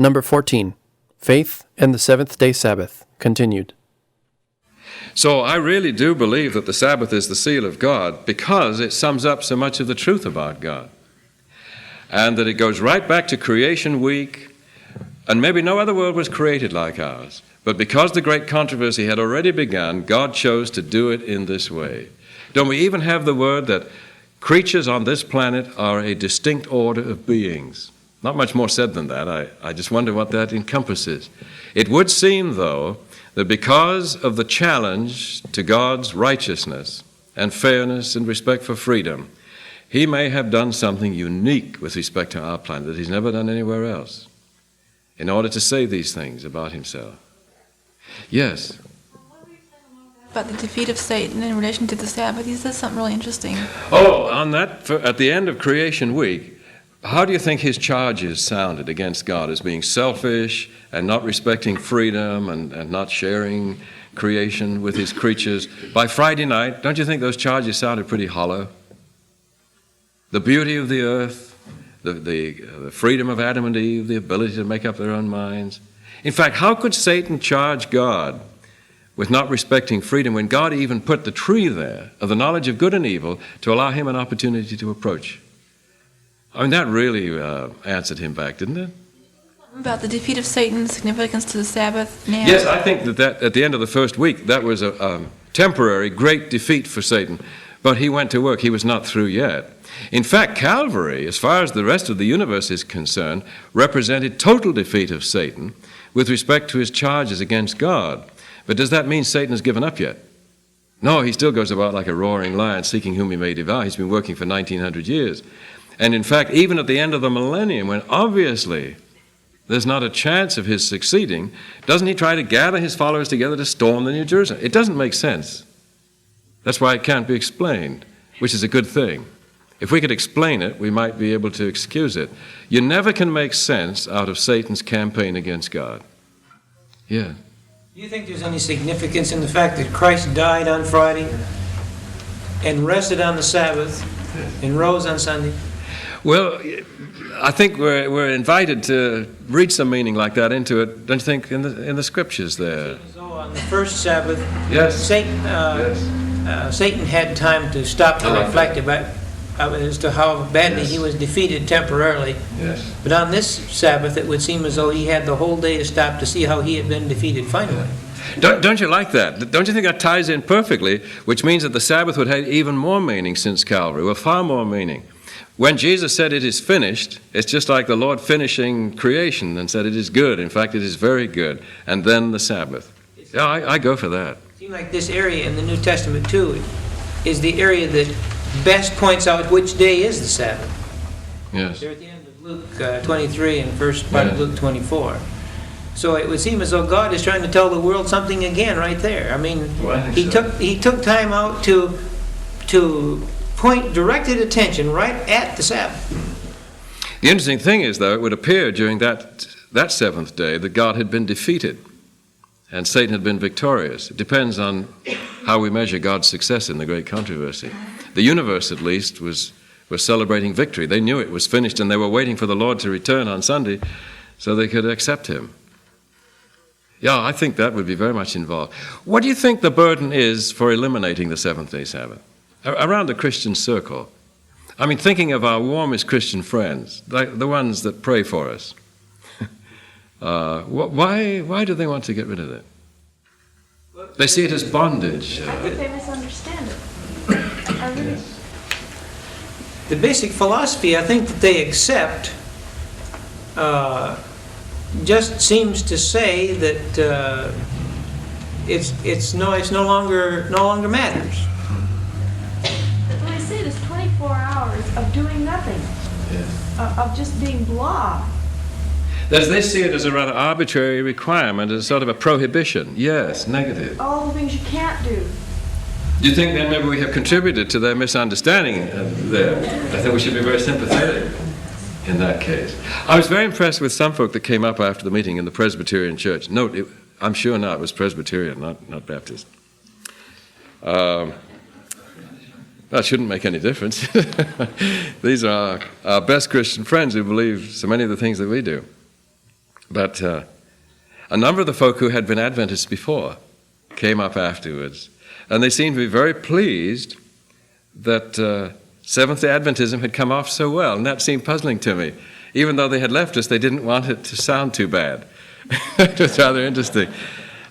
Number 14. Faith and the Seventh-day Sabbath, continued. So I really do believe that the Sabbath is the seal of God because it sums up so much of the truth about God. And that it goes right back to creation week, and maybe no other world was created like ours. But because the great controversy had already begun, God chose to do it in this way. Don't we even have the word that creatures on this planet are a distinct order of beings? Not much more said than that. I just wonder what that encompasses. It would seem, though, that because of the challenge to God's righteousness and fairness and respect for freedom, he may have done something unique with respect to our planet that he's never done anywhere else in order to say these things about himself. Yes? About the defeat of Satan in relation to the Sabbath, he says something really interesting. Oh, on that, at the end of creation week, how do you think his charges sounded against God as being selfish and not respecting freedom and not sharing creation with his creatures? By Friday night, don't you think those charges sounded pretty hollow? The beauty of the earth, the freedom of Adam and Eve, the ability to make up their own minds. In fact, how could Satan charge God with not respecting freedom when God even put the tree there of the knowledge of good and evil to allow him an opportunity to approach? I mean, that really answered him back, didn't it? About the defeat of Satan's significance to the Sabbath now. Yes, I think that at the end of the first week, that was a temporary great defeat for Satan. But he went to work. He was not through yet. In fact, Calvary, as far as the rest of the universe is concerned, represented total defeat of Satan with respect to his charges against God. But does that mean Satan has given up yet? No, he still goes about like a roaring lion, seeking whom he may devour. He's been working for 1900 years. And in fact, even at the end of the millennium, when obviously there's not a chance of his succeeding, doesn't he try to gather his followers together to storm the New Jerusalem? It doesn't make sense. That's why it can't be explained, which is a good thing. If we could explain it, we might be able to excuse it. You never can make sense out of Satan's campaign against God. Yeah. Do you think there's any significance in the fact that Christ died on Friday and rested on the Sabbath and rose on Sunday? Well, I think we're invited to read some meaning like that into it, don't you think, in the scriptures there? So on the first Sabbath, yes. Satan had time to stop and reflect about as to how badly he was defeated temporarily. Yes. But on this Sabbath, it would seem as though he had the whole day to stop to see how he had been defeated finally. Don't you like that? Don't you think that ties in perfectly, which means that the Sabbath would have even more meaning since Calvary, well, far more meaning. When Jesus said it is finished, it's just like the Lord finishing creation and said it is good. In fact, it is very good. And then the Sabbath. Yeah, I go for that. It seems like this area in the New Testament, too, is the area that best points out which day is the Sabbath. Yes. They're at the end of Luke 23 and first part of Luke 24. So it would seem as though God is trying to tell the world something again right there. I mean, he took time out to point directed attention right at the Sabbath. The interesting thing is, though, it would appear during that seventh day that God had been defeated and Satan had been victorious. It depends on how we measure God's success in the great controversy. The universe, at least, was celebrating victory. They knew it was finished, and they were waiting for the Lord to return on Sunday so they could accept him. Yeah, I think that would be very much involved. What do you think the burden is for eliminating the seventh-day Sabbath around the Christian circle? I mean, thinking of our warmest Christian friends, the ones that pray for us. Why do they want to get rid of it? They see it as bondage. I think they misunderstand it. The basic philosophy, I think, that they accept just seems to say that it's no longer matters. But they say it's 24 hours of doing nothing, of just being blah. They see it as a rather arbitrary requirement, as sort of a prohibition. Yes, negative. All the things you can't do. Do you think then maybe we have contributed to their misunderstanding there? I think we should be very sympathetic in that case. I was very impressed with some folk that came up after the meeting in the Presbyterian church. Note, I'm sure now it was Presbyterian, not Baptist. That shouldn't make any difference. These are our best Christian friends who believe so many of the things that we do. But a number of the folk who had been Adventists before came up afterwards, and they seemed to be very pleased that Seventh-day Adventism had come off so well, and that seemed puzzling to me. Even though they had left us, they didn't want it to sound too bad. It was rather interesting.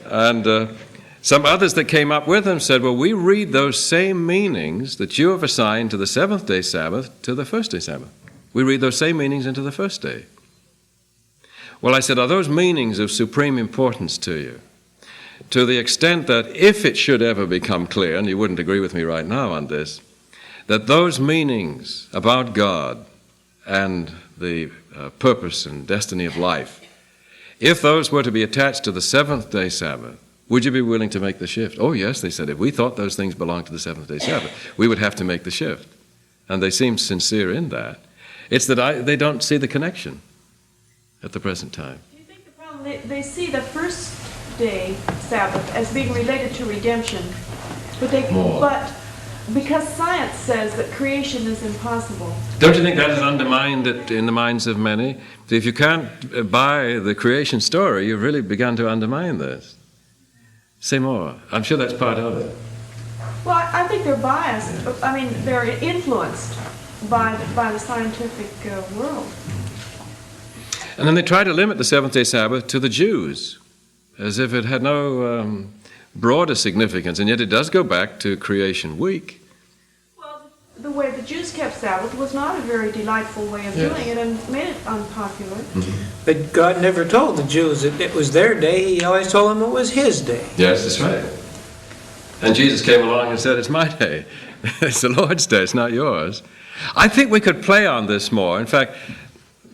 And some others that came up with them said, well, we read those same meanings that you have assigned to the seventh-day Sabbath to the first-day Sabbath. We read those same meanings into the first day. Well, I said, are those meanings of supreme importance to you? To the extent that if it should ever become clear, and you wouldn't agree with me right now on this, that those meanings about God and the purpose and destiny of life, if those were to be attached to the seventh-day Sabbath, would you be willing to make the shift? Oh, yes, they said, if we thought those things belonged to the seventh-day Sabbath, we would have to make the shift. And they seemed sincere in that. It's that they don't see the connection at the present time. Do you think the problem, they see the first day Sabbath as being related to redemption, but because science says that creation is impossible. Don't you think that has undermined it in the minds of many? If you can't buy the creation story, you've really begun to undermine this. Say more. I'm sure that's part of it. Well, I think they're biased. I mean, they're influenced by the scientific world. And then they try to limit the seventh-day Sabbath to the Jews, as if it had no broader significance, and yet it does go back to creation week. Well, the way the Jews kept Sabbath was not a very delightful way of doing it, and made it unpopular. Mm-hmm. But God never told the Jews that it was their day. He always told them it was His day. Yes, that's right. And Jesus came along and said, it's my day. It's the Lord's day, it's not yours. I think we could play on this more. In fact,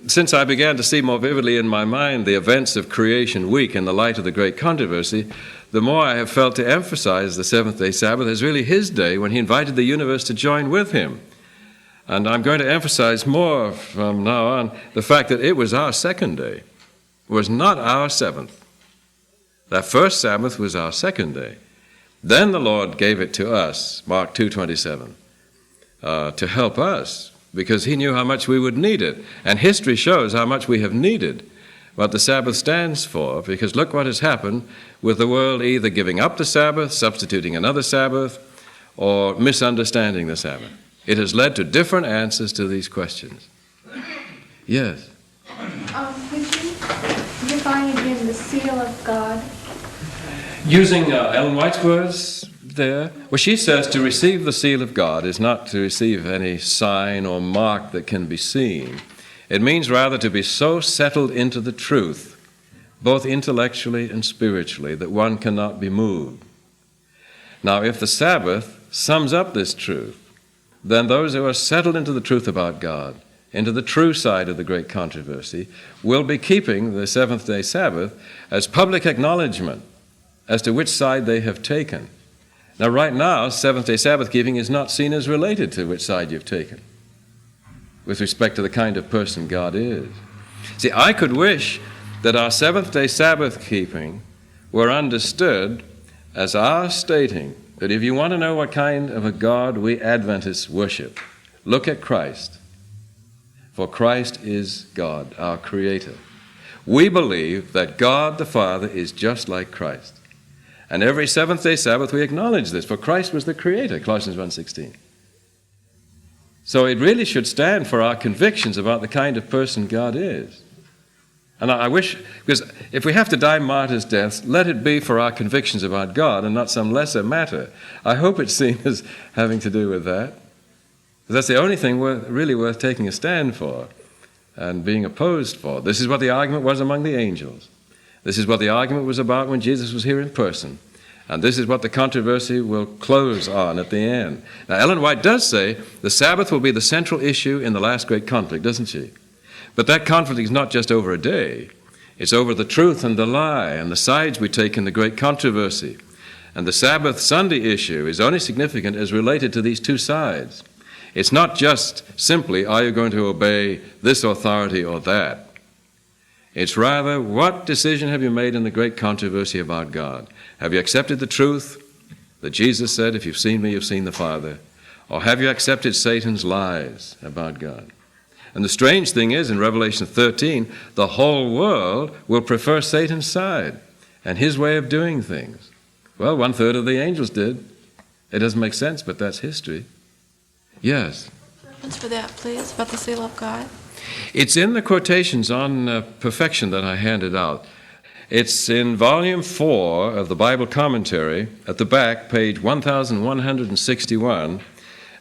since I began to see more vividly in my mind the events of creation week in the light of the great controversy, the more I have felt to emphasize the seventh-day Sabbath as really His day when He invited the universe to join with Him. And I'm going to emphasize more from now on the fact that it was our second day. It was not our seventh. That first Sabbath was our second day. Then the Lord gave it to us, Mark 2:27, to help us, because He knew how much we would need it. And history shows how much we have needed what the Sabbath stands for, because look what has happened with the world either giving up the Sabbath, substituting another Sabbath, or misunderstanding the Sabbath. It has led to different answers to these questions. Yes? Could you define again the seal of God? Using Ellen White's words there, well, she says to receive the seal of God is not to receive any sign or mark that can be seen. It means rather to be so settled into the truth, both intellectually and spiritually, that one cannot be moved. Now, if the Sabbath sums up this truth, then those who are settled into the truth about God, into the true side of the great controversy, will be keeping the seventh-day Sabbath as public acknowledgement as to which side they have taken. Now, right now, seventh-day Sabbath keeping is not seen as related to which side you've taken with respect to the kind of person God is. See, I could wish that our seventh-day Sabbath keeping were understood as our stating that if you want to know what kind of a God we Adventists worship, look at Christ. For Christ is God, our Creator. We believe that God the Father is just like Christ. And every seventh-day Sabbath we acknowledge this, for Christ was the Creator, Colossians 1:16. So it really should stand for our convictions about the kind of person God is. And I wish, because if we have to die martyrs' deaths, let it be for our convictions about God and not some lesser matter. I hope it's seen as having to do with that. Because that's the only thing really worth taking a stand for and being opposed for. This is what the argument was among the angels. This is what the argument was about when Jesus was here in person. And this is what the controversy will close on at the end. Now, Ellen White does say the Sabbath will be the central issue in the last great conflict, doesn't she? But that conflict is not just over a day. It's over the truth and the lie and the sides we take in the great controversy. And the Sabbath Sunday issue is only significant as related to these two sides. It's not just simply, are you going to obey this authority or that? It's rather, what decision have you made in the great controversy about God? Have you accepted the truth that Jesus said, if you've seen me, you've seen the Father? Or have you accepted Satan's lies about God? And the strange thing is, in Revelation 13, the whole world will prefer Satan's side and his way of doing things. Well, 1/3 of the angels did. It doesn't make sense, but that's history. Yes? Reference for that, please, about the seal of God. It's in the quotations on perfection that I handed out. It's in volume 4 of the Bible commentary, at the back, page 1161,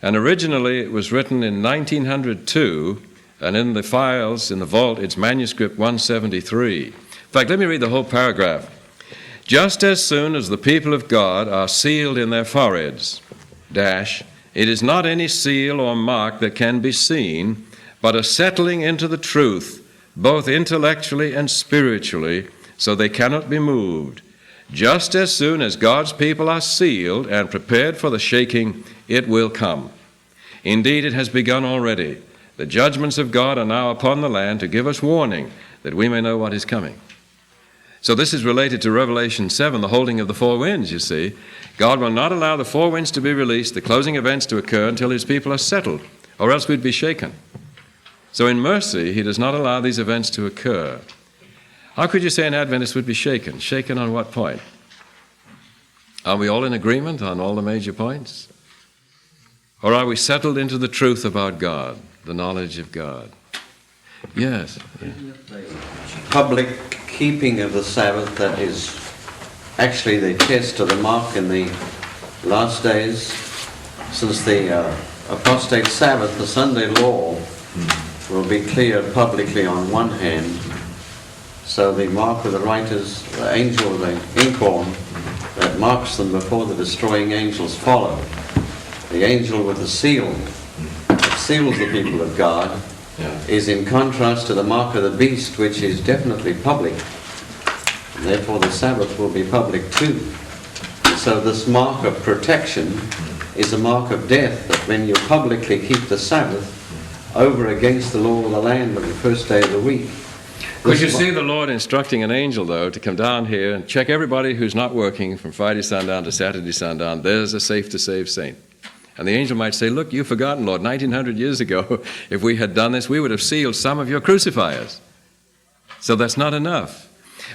and originally it was written in 1902, and in the files, in the vault, it's manuscript 173. In fact, let me read the whole paragraph. Just as soon as the people of God are sealed in their foreheads, it is not any seal or mark that can be seen, but a settling into the truth, both intellectually and spiritually, so they cannot be moved. Just as soon as God's people are sealed and prepared for the shaking, it will come. Indeed, it has begun already. The judgments of God are now upon the land to give us warning that we may know what is coming. So this is related to Revelation 7, the holding of the four winds, you see. God will not allow the four winds to be released, the closing events to occur until his people are settled, or else we'd be shaken. So in mercy, he does not allow these events to occur. How could you say an Adventist would be shaken? Shaken on what point? Are we all in agreement on all the major points? Or are we settled into the truth about God, the knowledge of God? Yes. Public keeping of the Sabbath, that is actually the test of the mark in the last days. Since the apostate Sabbath, the Sunday law, will be cleared publicly on one hand. So the mark of the writers, the angel, the inkhorn, that marks them before the destroying angels follow. The angel with the seal, that seals the people of God, is in contrast to the mark of the beast, which is definitely public. And therefore the Sabbath will be public too. And so this mark of protection is a mark of death, that when you publicly keep the Sabbath over against the law of the land on the first day of the week. Could you see the Lord instructing an angel, though, to come down here and check everybody who's not working from Friday sundown to Saturday sundown? There's a safe to save saint. And the angel might say, look, you've forgotten, Lord, 1900 years ago, if we had done this, we would have sealed some of your crucifiers. So that's not enough.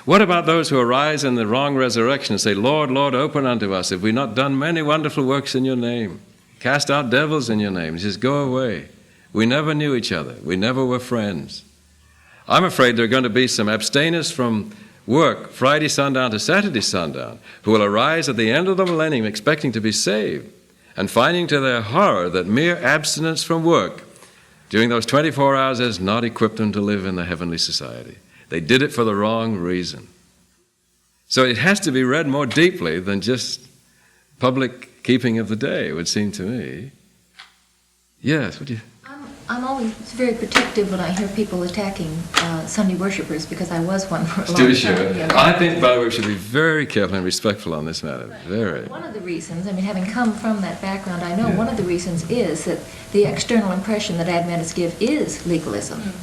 What about those who arise in the wrong resurrection and say, Lord, Lord, open unto us, have we not done many wonderful works in your name? Cast out devils in your name. He says, go away. We never knew each other. We never were friends. I'm afraid there are going to be some abstainers from work, Friday sundown to Saturday sundown, who will arise at the end of the millennium expecting to be saved and finding to their horror that mere abstinence from work during those 24 hours has not equipped them to live in the heavenly society. They did it for the wrong reason. So it has to be read more deeply than just public keeping of the day, it would seem to me. Yes, would you? I'm always very protective when I hear people attacking Sunday worshipers, because I was one for a long To time. be sure. I think, by the way, we should be very careful and respectful on this matter. Very. One of the reasons, I mean, having come from that background, I know one of the reasons is that the external impression that Adventists give is legalism.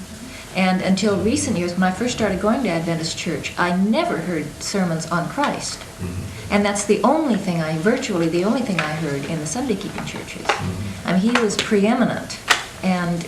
And until recent years, when I first started going to Adventist church, I never heard sermons on Christ. And that's the only thing virtually the only thing I heard in the Sunday-keeping churches. I mean, he was preeminent. And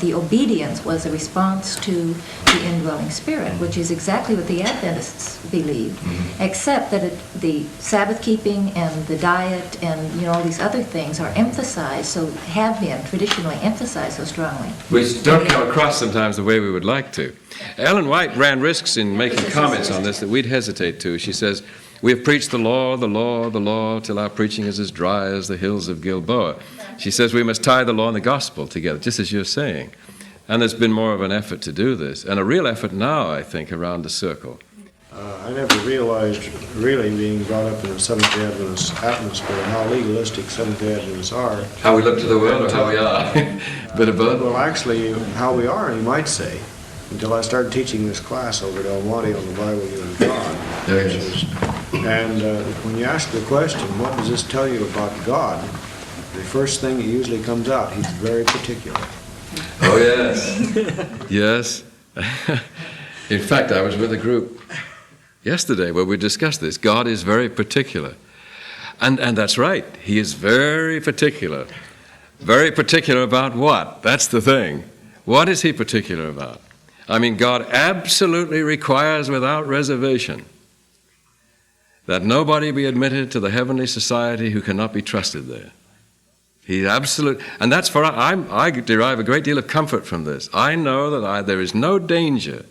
the obedience was a response to the indwelling spirit, which is exactly what the Adventists believe, except that the Sabbath keeping and the diet and all these other things are emphasized, so have been traditionally emphasized so strongly. We don't come across sometimes the way we would like to. Ellen White ran risks in making comments on this that we'd hesitate to. She says, we have preached the law, the law, the law, till our preaching is as dry as the hills of Gilboa. She says we must tie the law and the gospel together, just as you're saying. And there's been more of an effort to do this, and a real effort now, I think, around the circle. I never realized, really, being brought up in a Seventh-day Adventist atmosphere, how legalistic Seventh-day Adventists are. How we look to the world or how we are? Bit of both? Well, actually, how we are, you might say, until I started teaching this class over at El Monte on the Bible of God. There it is. And when you ask the question, what does this tell you about God? The first thing that usually comes out, he's very particular. Oh, yes. Yes. In fact, I was with a group yesterday where we discussed this. God is very particular. And that's right. He is very particular. Very particular about what? That's the thing. What is he particular about? I mean, God absolutely requires without reservation that nobody be admitted to the heavenly society who cannot be trusted there. He absolutely, and that's for, I derive a great deal of comfort from this. I know that there is no danger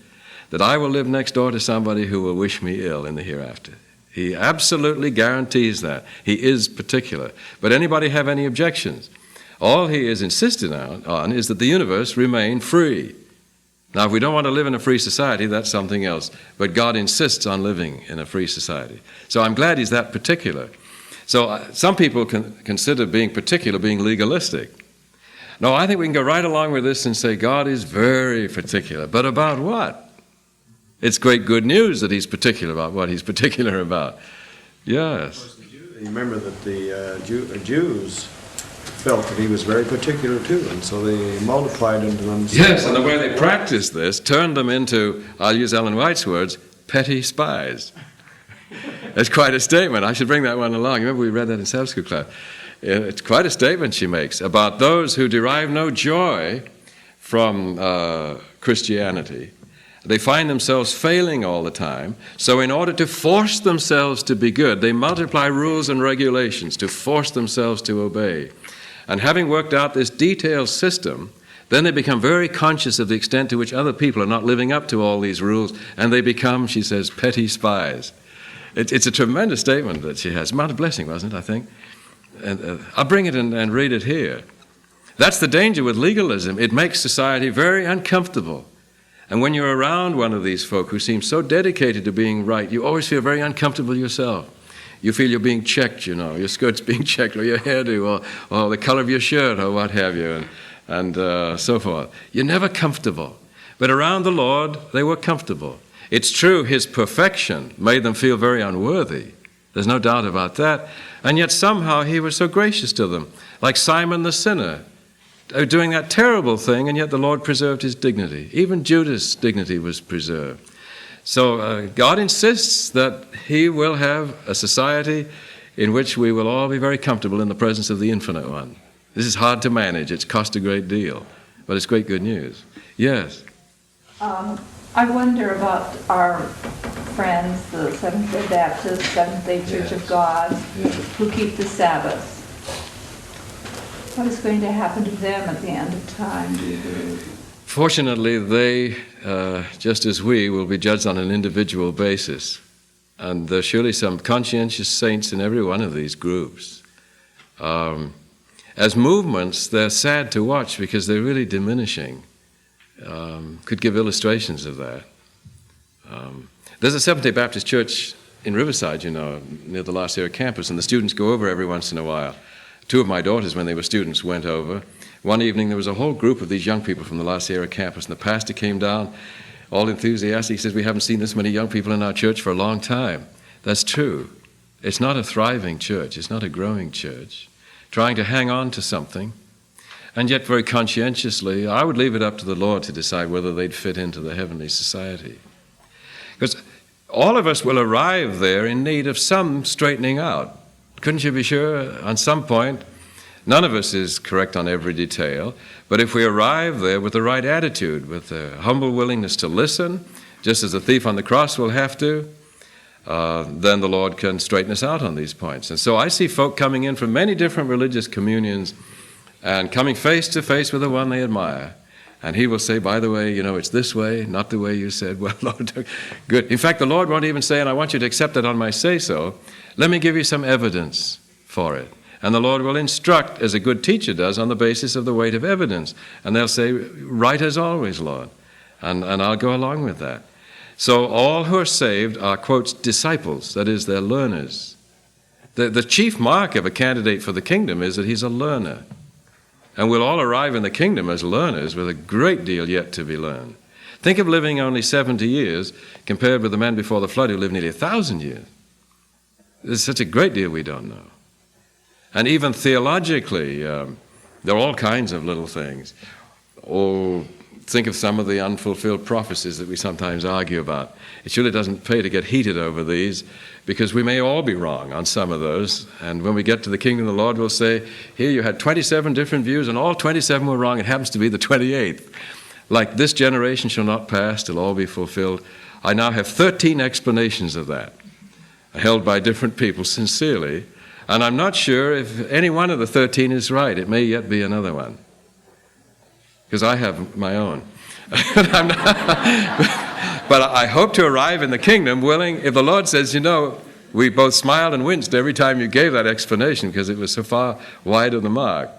that I will live next door to somebody who will wish me ill in the hereafter. He absolutely guarantees that. He is particular. But anybody have any objections? All he is insisting on is that the universe remain free. Now, if we don't want to live in a free society, that's something else. But God insists on living in a free society. So I'm glad he's that particular. So some people consider being particular being legalistic. No, I think we can go right along with this and say God is very particular. But about what? It's great good news that he's particular about what he's particular about. Yes. Remember that the Jews felt that he was very particular too, and so they multiplied into them. Yes, and the way they practiced this turned them into, I'll use Ellen White's words, petty spies. That's quite a statement. I should bring that one along. Remember we read that in Sabbath school class. It's quite a statement she makes about those who derive no joy from Christianity. They find themselves failing all the time. So in order to force themselves to be good, they multiply rules and regulations to force themselves to obey. And having worked out this detailed system, then they become very conscious of the extent to which other people are not living up to all these rules, and they become, she says, petty spies. It's a tremendous statement that she has. Mount of Blessing, wasn't it, I think? And I'll bring it and read it here. That's the danger with legalism. It makes society very uncomfortable. And when you're around one of these folk who seems so dedicated to being right, you always feel very uncomfortable yourself. You feel you're being checked, your skirt's being checked, or your hairdo, or the color of your shirt, or what have you, and so forth. You're never comfortable. But around the Lord, they were comfortable. It's true, his perfection made them feel very unworthy. There's no doubt about that. And yet somehow he was so gracious to them, like Simon the sinner, doing that terrible thing, and yet the Lord preserved his dignity. Even Judas' dignity was preserved. So God insists that he will have a society in which we will all be very comfortable in the presence of the Infinite One. This is hard to manage. It's cost a great deal, but it's great good news. Yes? I wonder about our friends, the Seventh-day Baptists, Seventh-day Church of God, who keep the Sabbath. What is going to happen to them at the end of time, do you believe? Fortunately, they, just as we, will be judged on an individual basis. And there's surely some conscientious saints in every one of these groups. As movements, they're sad to watch because they're really diminishing. Could give illustrations of that. There's a Seventh-day Baptist church in Riverside, near the La Sierra campus, and the students go over every once in a while. Two of my daughters, when they were students, went over. One evening, there was a whole group of these young people from the La Sierra campus, and the pastor came down, all enthusiastic. He says, we haven't seen this many young people in our church for a long time. That's true. It's not a thriving church. It's not a growing church. Trying to hang on to something. And yet, very conscientiously, I would leave it up to the Lord to decide whether they'd fit into the heavenly society. Because all of us will arrive there in need of some straightening out. Couldn't you be sure? On some point, none of us is correct on every detail, but if we arrive there with the right attitude, with a humble willingness to listen, just as the thief on the cross will have to, then the Lord can straighten us out on these points. And so I see folk coming in from many different religious communions and coming face to face with the one they admire. And he will say, by the way, it's this way, not the way you said. Well, Lord, good. In fact, the Lord won't even say, and I want you to accept it on my say-so. Let me give you some evidence for it. And the Lord will instruct, as a good teacher does, on the basis of the weight of evidence. And they'll say, right as always, Lord. And I'll go along with that. So all who are saved are, quote, disciples, that is, they're learners. The chief mark of a candidate for the kingdom is that he's a learner. And we'll all arrive in the kingdom as learners with a great deal yet to be learned. Think of living only 70 years compared with the man before the flood who lived nearly 1,000 years. There's such a great deal we don't know. And even theologically, there are all kinds of little things. Oh, think of some of the unfulfilled prophecies that we sometimes argue about. It surely doesn't pay to get heated over these, because we may all be wrong on some of those. And when we get to the kingdom of the Lord, we'll say, here you had 27 different views, and all 27 were wrong. It happens to be the 28th. like this generation shall not pass till all be fulfilled. I now have 13 explanations of that, held by different people sincerely, and I'm not sure if any one of the 13 is right. It may yet be another one, because I have my own. But I hope to arrive in the kingdom willing, if the Lord says, we both smiled and winced every time you gave that explanation because it was so far wide of the mark.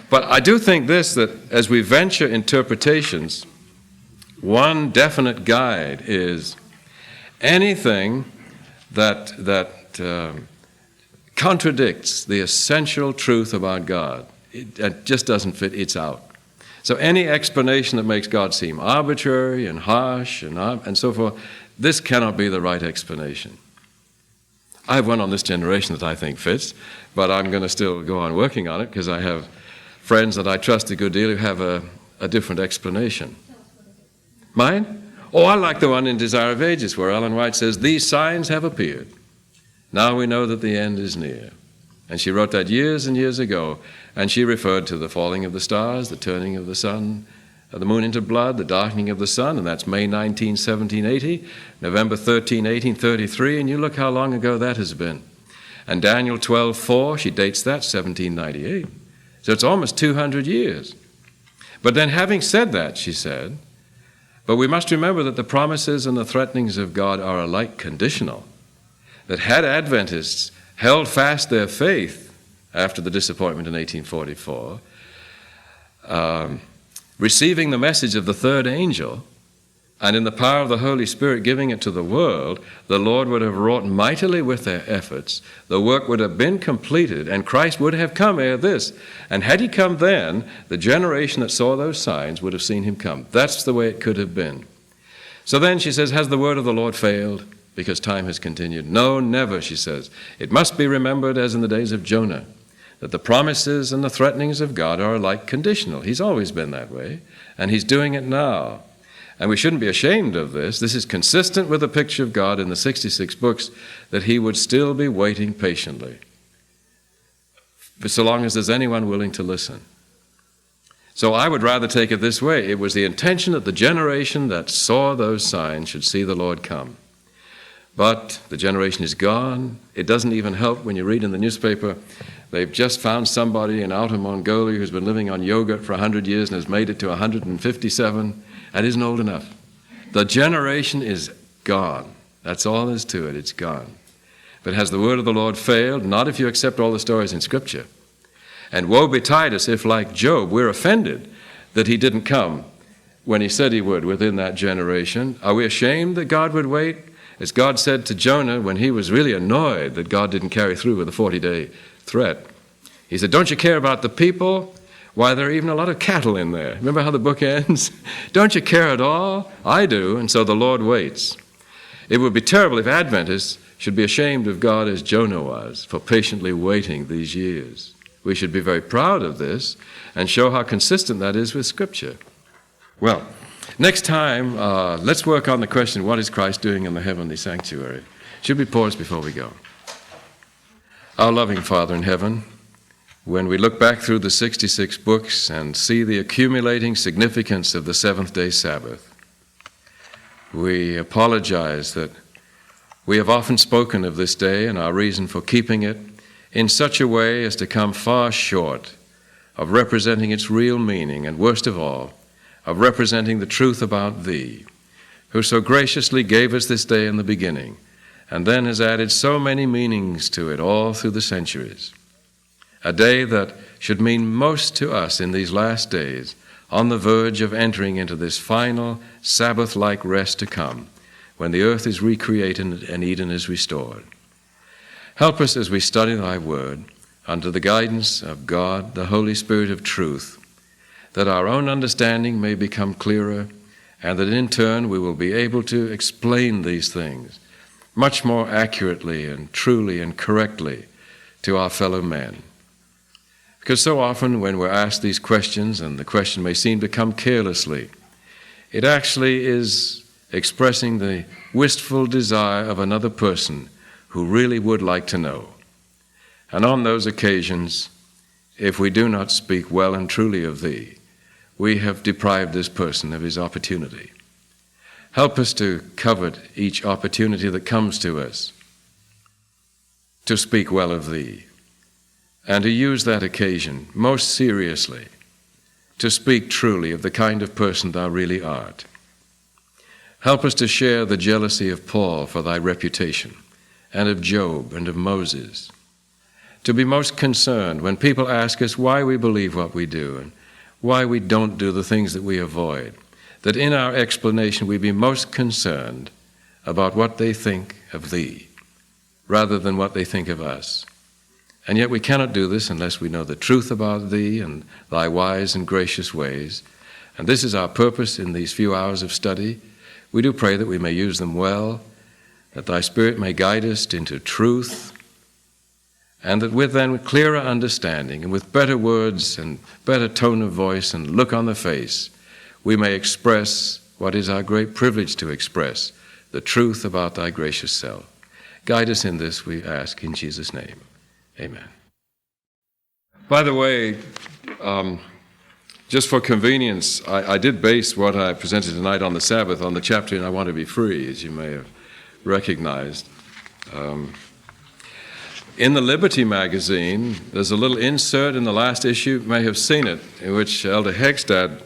But I do think this, that as we venture interpretations, one definite guide is anything that contradicts the essential truth about God. It just doesn't fit, it's out. So any explanation that makes God seem arbitrary and harsh and so forth, this cannot be the right explanation. I have one on this generation that I think fits, but I'm going to still go on working on it because I have friends that I trust a good deal who have a different explanation. Mine? Oh, I like the one in Desire of Ages where Ellen White says, "These signs have appeared. Now we know that the end is near." And she wrote that years and years ago, and she referred to the falling of the stars, the turning of the sun, the moon into blood, the darkening of the sun, and that's May 19, 1780, November 13, 1833, and you look how long ago that has been. And Daniel 12:4, she dates that, 1798. So it's almost 200 years. But then having said that, she said, but we must remember that the promises and the threatenings of God are alike conditional. That had Adventists held fast their faith after the disappointment in 1844, receiving the message of the third angel, and in the power of the Holy Spirit giving it to the world, the Lord would have wrought mightily with their efforts. The work would have been completed, and Christ would have come ere this. And had he come then, the generation that saw those signs would have seen him come. That's the way it could have been. So then she says, has the word of the Lord failed because time has continued? No, never, she says. It must be remembered as in the days of Jonah, that the promises and the threatenings of God are alike conditional. He's always been that way, and he's doing it now. And we shouldn't be ashamed of this. This is consistent with the picture of God in the 66 books, that he would still be waiting patiently, for so long as there's anyone willing to listen. So I would rather take it this way. It was the intention that the generation that saw those signs should see the Lord come. But the generation is gone. It doesn't even help when you read in the newspaper, they've just found somebody in Outer Mongolia who's been living on yogurt for 100 years and has made it to 157. That isn't old enough. The generation is gone. That's all there is to it. It's gone. But has the word of the Lord failed? Not if you accept all the stories in Scripture. And woe betide us if, like Job, we're offended that he didn't come when he said he would within that generation. Are we ashamed that God would wait? As God said to Jonah when he was really annoyed that God didn't carry through with the 40-day threat. He said, don't you care about the people? Why, there are even a lot of cattle in there. Remember how the book ends? Don't you care at all? I do, and so the Lord waits. It would be terrible if Adventists should be ashamed of God as Jonah was for patiently waiting these years. We should be very proud of this and show how consistent that is with Scripture. Well, next time, let's work on the question, what is Christ doing in the heavenly sanctuary? Should we pause before we go? Our loving Father in heaven, when we look back through the 66 books and see the accumulating significance of the seventh-day Sabbath, we apologize that we have often spoken of this day and our reason for keeping it in such a way as to come far short of representing its real meaning, and worst of all, of representing the truth about Thee, who so graciously gave us this day in the beginning, and then has added so many meanings to it all through the centuries. A day that should mean most to us in these last days, on the verge of entering into this final Sabbath-like rest to come, when the earth is recreated and Eden is restored. Help us as we study Thy Word, under the guidance of God, the Holy Spirit of truth, that our own understanding may become clearer, and that in turn we will be able to explain these things much more accurately and truly and correctly to our fellow men. Because so often when we're asked these questions, and the question may seem to come carelessly, it actually is expressing the wistful desire of another person who really would like to know. And on those occasions, if we do not speak well and truly of Thee, we have deprived this person of his opportunity. Help us to covet each opportunity that comes to us to speak well of Thee, and to use that occasion most seriously to speak truly of the kind of person Thou really art. Help us to share the jealousy of Paul for Thy reputation, and of Job and of Moses, to be most concerned when people ask us why we believe what we do and why we don't do the things that we avoid, that in our explanation we be most concerned about what they think of Thee, rather than what they think of us. And yet we cannot do this unless we know the truth about Thee and Thy wise and gracious ways. And this is our purpose in these few hours of study. We do pray that we may use them well, that Thy Spirit may guide us into truth, and that with then clearer understanding and with better words and better tone of voice and look on the face, we may express what is our great privilege to express, the truth about Thy gracious self. Guide us in this, we ask, in Jesus' name. Amen. By the way, just for convenience, I did base what I presented tonight on the Sabbath on the chapter in I Want to Be Free, as you may have recognized. In the Liberty magazine, there's a little insert in the last issue, you may have seen it, in which Elder Hegstad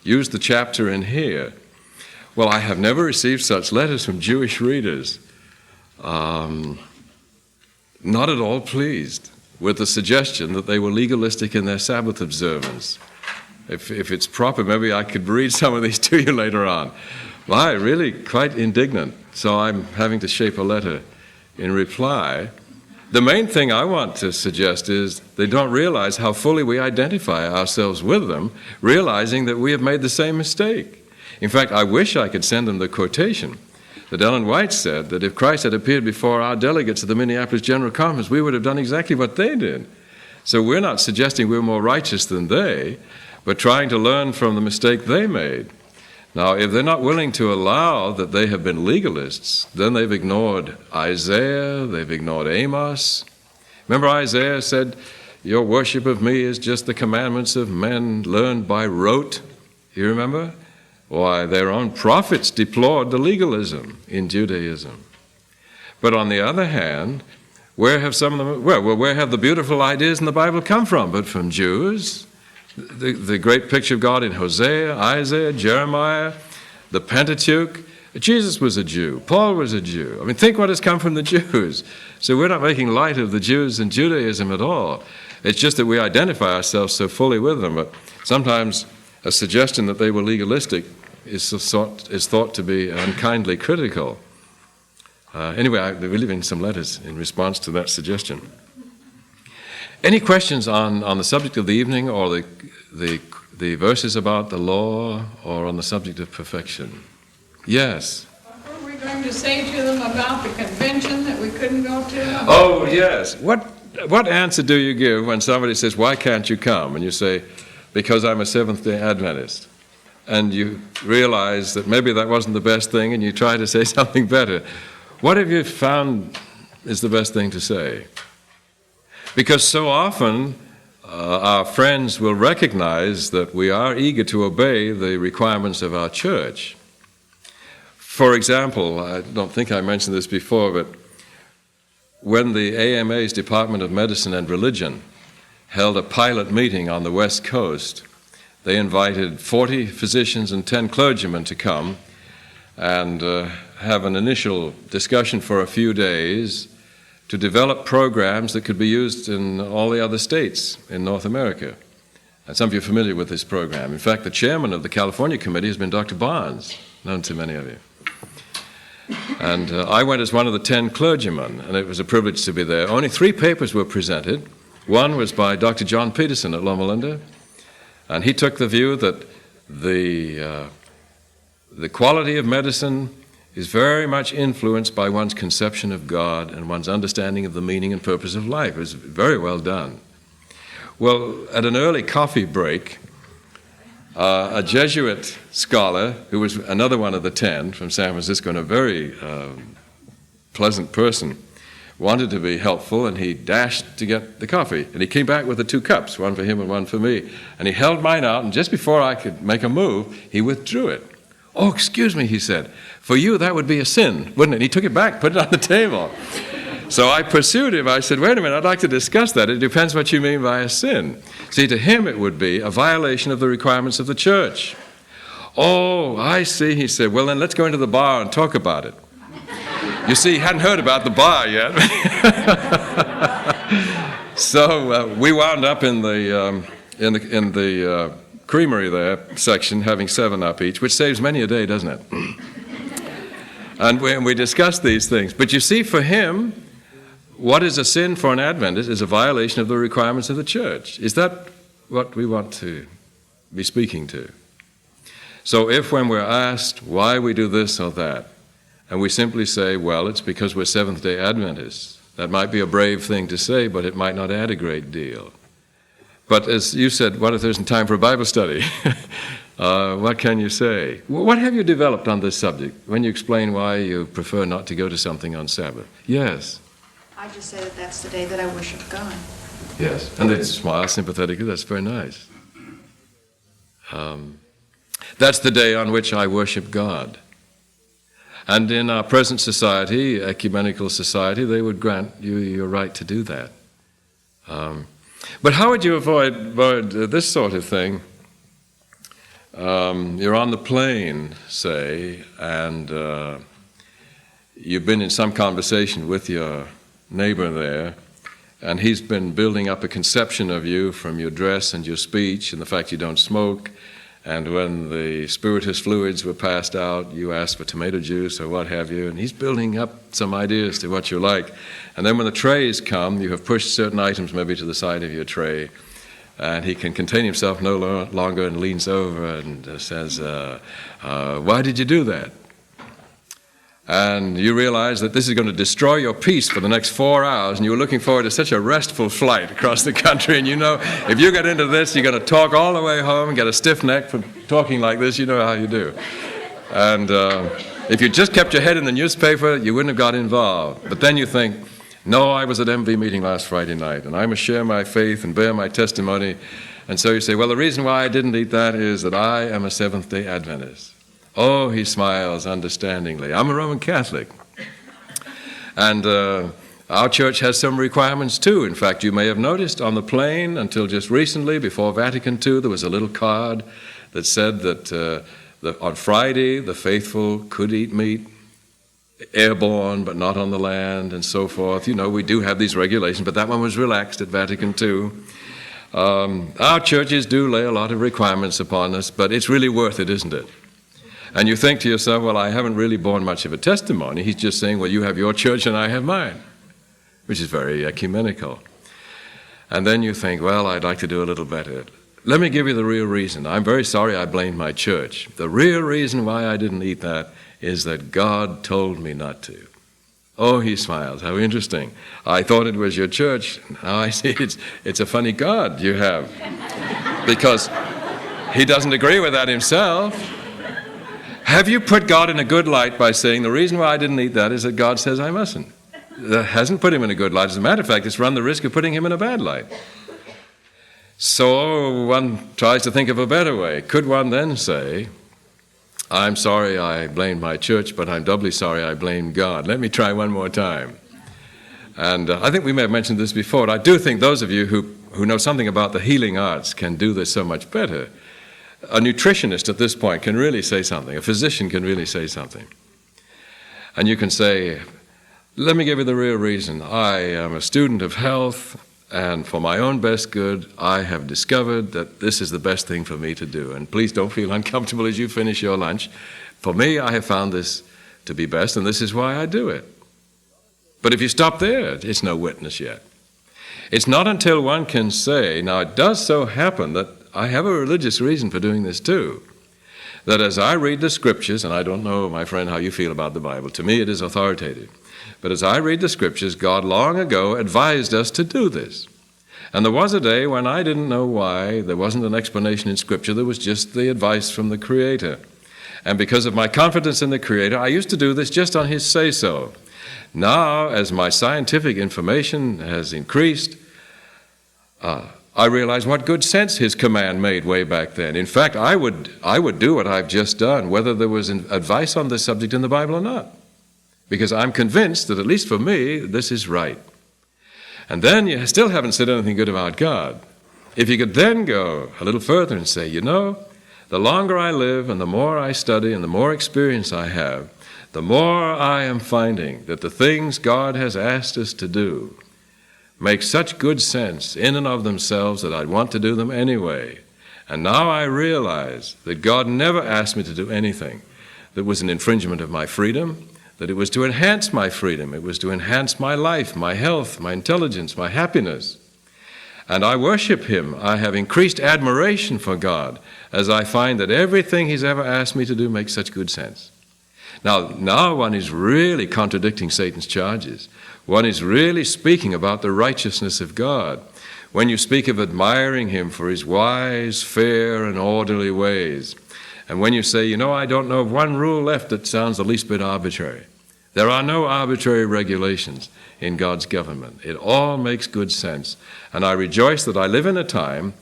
used the chapter in here. Well, I have never received such letters from Jewish readers. Not at all pleased with the suggestion that they were legalistic in their Sabbath observance. If it's proper, maybe I could read some of these to you later on. Well, I'm really quite indignant, so I'm having to shape a letter in reply. The main thing I want to suggest is they don't realize how fully we identify ourselves with them, realizing that we have made the same mistake. In fact, I wish I could send them the quotation that Ellen White said, that if Christ had appeared before our delegates at the Minneapolis General Conference, we would have done exactly what they did. So we're not suggesting we're more righteous than they, but trying to learn from the mistake they made. Now, if they're not willing to allow that they have been legalists, then they've ignored Isaiah, they've ignored Amos. Remember Isaiah said, your worship of me is just the commandments of men learned by rote. You remember? Why, their own prophets deplored the legalism in Judaism. But on the other hand, where have some of them, where have the beautiful ideas in the Bible come from? But from Jews. The great picture of God in Hosea, Isaiah, Jeremiah, the Pentateuch. Jesus was a Jew. Paul was a Jew. I mean, think what has come from the Jews. So we're not making light of the Jews and Judaism at all. It's just that we identify ourselves so fully with them. But sometimes a suggestion that they were legalistic is thought to be unkindly critical. Anyway, we're leaving some letters in response to that suggestion. Any questions on the subject of the evening, or the verses about the law, or on the subject of perfection? Yes? What were we going to say to them about the convention that we couldn't go to? Oh, yes. What answer do you give when somebody says, why can't you come? And you say, because I'm a Seventh-day Adventist. And you realize that maybe that wasn't the best thing, and you try to say something better. What have you found is the best thing to say? Because so often our friends will recognize that we are eager to obey the requirements of our church. For example, I don't think I mentioned this before, but when the AMA's Department of Medicine and Religion held a pilot meeting on the West Coast, they invited 40 physicians and 10 clergymen to come and have an initial discussion for a few days to develop programs that could be used in all the other states in North America. And some of you are familiar with this program. In fact, the chairman of the California committee has been Dr. Barnes, known to many of you. And I went as one of the 10 clergymen, and it was a privilege to be there. Only 3 papers were presented. One was by Dr. John Peterson at Loma Linda, and he took the view that the quality of medicine is very much influenced by one's conception of God and one's understanding of the meaning and purpose of life. It was very well done. Well, at an early coffee break, a Jesuit scholar, who was another one of the 10 from San Francisco and a very pleasant person, wanted to be helpful, and he dashed to get the coffee. And he came back with the 2 cups, one for him and one for me. And he held mine out, and just before I could make a move, he withdrew it. "Oh, excuse me," he said. "For you, that would be a sin, wouldn't it?" He took it back, put it on the table. So I pursued him. I said, "Wait a minute, I'd like to discuss that. It depends what you mean by a sin." See, to him it would be a violation of the requirements of the church. "Oh, I see," he said. "Well, then let's go into the bar and talk about it." You see, he hadn't heard about the bar yet. So we wound up in the creamery there section having 7-Up each, which saves many a day, doesn't it? And we discussed these things. But you see, for him, what is a sin for an Adventist is a violation of the requirements of the church. Is that what we want to be speaking to? So if when we're asked why we do this or that, and we simply say, well, it's because we're Seventh-day Adventists, that might be a brave thing to say, but it might not add a great deal. But as you said, what if there isn't time for a Bible study? What can you say? What have you developed on this subject when you explain why you prefer not to go to something on Sabbath? Yes. I just say that that's the day that I worship God. Yes, and they smile sympathetically. That's very nice. That's the day on which I worship God. And in our present society, ecumenical society, they would grant you your right to do that. But how would you avoid this sort of thing? You're on the plane, say, and you've been in some conversation with your neighbor there, and he's been building up a conception of you from your dress and your speech and the fact you don't smoke. And when the spirituous fluids were passed out, you asked for tomato juice or what have you, and he's building up some ideas to what you're like. And then when the trays come, you have pushed certain items maybe to the side of your tray, and he can contain himself no longer and leans over and says, "Why did you do that?" And you realize that this is going to destroy your peace for the next 4 hours, and you were looking forward to such a restful flight across the country, and you know, if you get into this, you're going to talk all the way home and get a stiff neck from talking like this. You know how you do. And if you just kept your head in the newspaper, you wouldn't have got involved. But then you think, no, I was at MV meeting last Friday night, and I must share my faith and bear my testimony. And so you say, well, the reason why I didn't eat that is that I am a Seventh-day Adventist. Oh, he smiles understandingly. I'm a Roman Catholic. And our church has some requirements too. In fact, you may have noticed on the plane until just recently, before Vatican II, there was a little card that said that on Friday, the faithful could eat meat, airborne but not on the land, and so forth. You know, we do have these regulations, but that one was relaxed at Vatican II. Our churches do lay a lot of requirements upon us, but it's really worth it, isn't it? And you think to yourself, well, I haven't really borne much of a testimony. He's just saying, well, you have your church and I have mine, which is very ecumenical. And then you think, well, I'd like to do a little better. Let me give you the real reason. I'm very sorry I blamed my church. The real reason why I didn't eat that is that God told me not to. Oh, he smiles. How interesting. I thought it was your church. Now I see it's a funny God you have. Because he doesn't agree with that himself. Have you put God in a good light by saying, the reason why I didn't eat that is that God says I mustn't? That hasn't put him in a good light. As a matter of fact, it's run the risk of putting him in a bad light. So one tries to think of a better way. Could one then say, I'm sorry I blamed my church, but I'm doubly sorry I blamed God. Let me try one more time. And I think we may have mentioned this before. I do think those of you who know something about the healing arts can do this so much better. A nutritionist at this point can really say something. A physician can really say something. And you can say, let me give you the real reason. I am a student of health, and for my own best good, I have discovered that this is the best thing for me to do. And please don't feel uncomfortable as you finish your lunch. For me, I have found this to be best, and this is why I do it. But if you stop there, it's no witness yet. It's not until one can say, now it does so happen that I have a religious reason for doing this too, that as I read the scriptures, and I don't know, my friend, how you feel about the Bible. To me, it is authoritative. But as I read the scriptures, God long ago advised us to do this. And there was a day when I didn't know why. There wasn't an explanation in scripture. There was just the advice from the Creator. And because of my confidence in the Creator, I used to do this just on his say-so. Now, as my scientific information has increased, I realize what good sense his command made way back then. In fact, I would do what I've just done, whether there was advice on this subject in the Bible or not, because I'm convinced that, at least for me, this is right. And then you still haven't said anything good about God. If you could then go a little further and say, you know, the longer I live and the more I study and the more experience I have, the more I am finding that the things God has asked us to do make such good sense in and of themselves that I'd want to do them anyway. And now I realize that God never asked me to do anything that was an infringement of my freedom, that it was to enhance my freedom, it was to enhance my life, my health, my intelligence, my happiness. And I worship him. I have increased admiration for God as I find that everything he's ever asked me to do makes such good sense. Now one is really contradicting Satan's charges. One is really speaking about the righteousness of God. When you speak of admiring him for his wise, fair, and orderly ways, and when you say, you know, I don't know of one rule left that sounds the least bit arbitrary. There are no arbitrary regulations in God's government. It all makes good sense. And I rejoice that I live in a time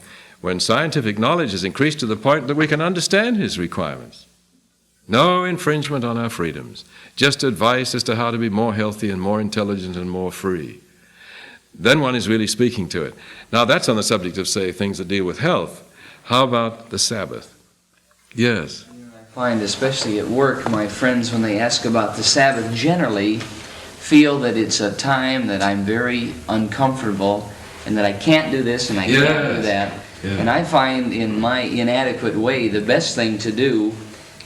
when scientific knowledge has increased to the point that we can understand his requirements. No infringement on our freedoms, just advice as to how to be more healthy and more intelligent and more free. Then one is really speaking to it. Now that's on the subject of, say, things that deal with health. How about the Sabbath? Yes. I find, especially at work, my friends, when they ask about the Sabbath, generally feel that it's a time that I'm very uncomfortable and that I can't do this and I can't do that. Yeah. And I find in my inadequate way the best thing to do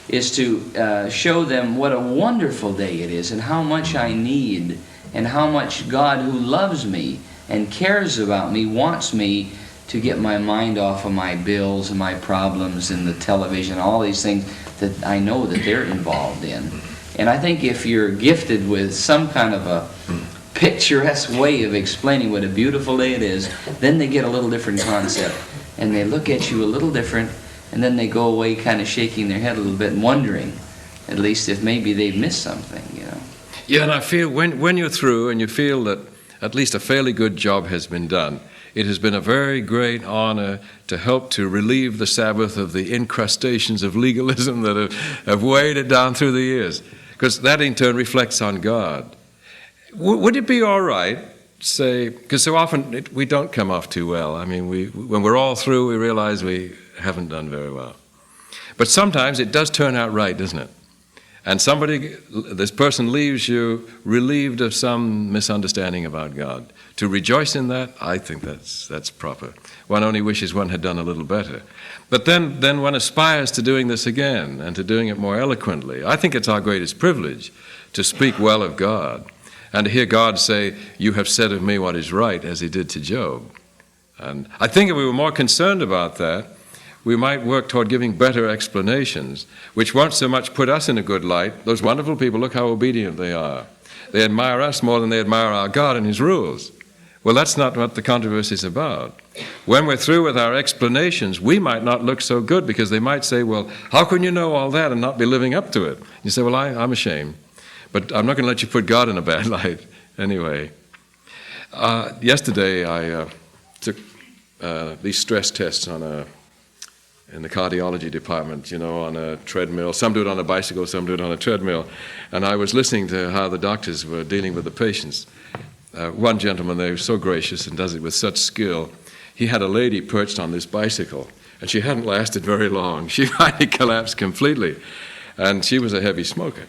is to show them what a wonderful day it is and how much I need and how much God, who loves me and cares about me, wants me to get my mind off of my bills and my problems and the television, all these things that I know that they're involved in. And I think if you're gifted with some kind of a picturesque way of explaining what a beautiful day it is, then they get a little different concept and they look at you a little different. And then they go away kind of shaking their head a little bit and wondering, at least, if maybe they've missed something, you know. Yeah, and I feel when you're through and you feel that at least a fairly good job has been done, it has been a very great honor to help to relieve the Sabbath of the incrustations of legalism that have weighed it down through the years, because that in turn reflects on God. Would it be all right, say, because so often we don't come off too well. I mean, when we're all through, we realize we haven't done very well. But sometimes it does turn out right, doesn't it? And this person leaves you relieved of some misunderstanding about God. To rejoice in that, I think that's proper. One only wishes one had done a little better. But then one aspires to doing this again and to doing it more eloquently. I think it's our greatest privilege to speak well of God and to hear God say, you have said of me what is right, as he did to Job. And I think if we were more concerned about that, we might work toward giving better explanations, which won't so much put us in a good light. Those wonderful people, look how obedient they are. They admire us more than they admire our God and his rules. Well, that's not what the controversy is about. When we're through with our explanations, we might not look so good because they might say, well, how can you know all that and not be living up to it? You say, well, I'm ashamed, but I'm not going to let you put God in a bad light anyway. Yesterday, I took these stress tests in the cardiology department, on a treadmill. Some do it on a bicycle, some do it on a treadmill. And I was listening to how the doctors were dealing with the patients. One gentleman, they were so gracious and does it with such skill. He had a lady perched on this bicycle, and she hadn't lasted very long. She finally collapsed completely, and she was a heavy smoker.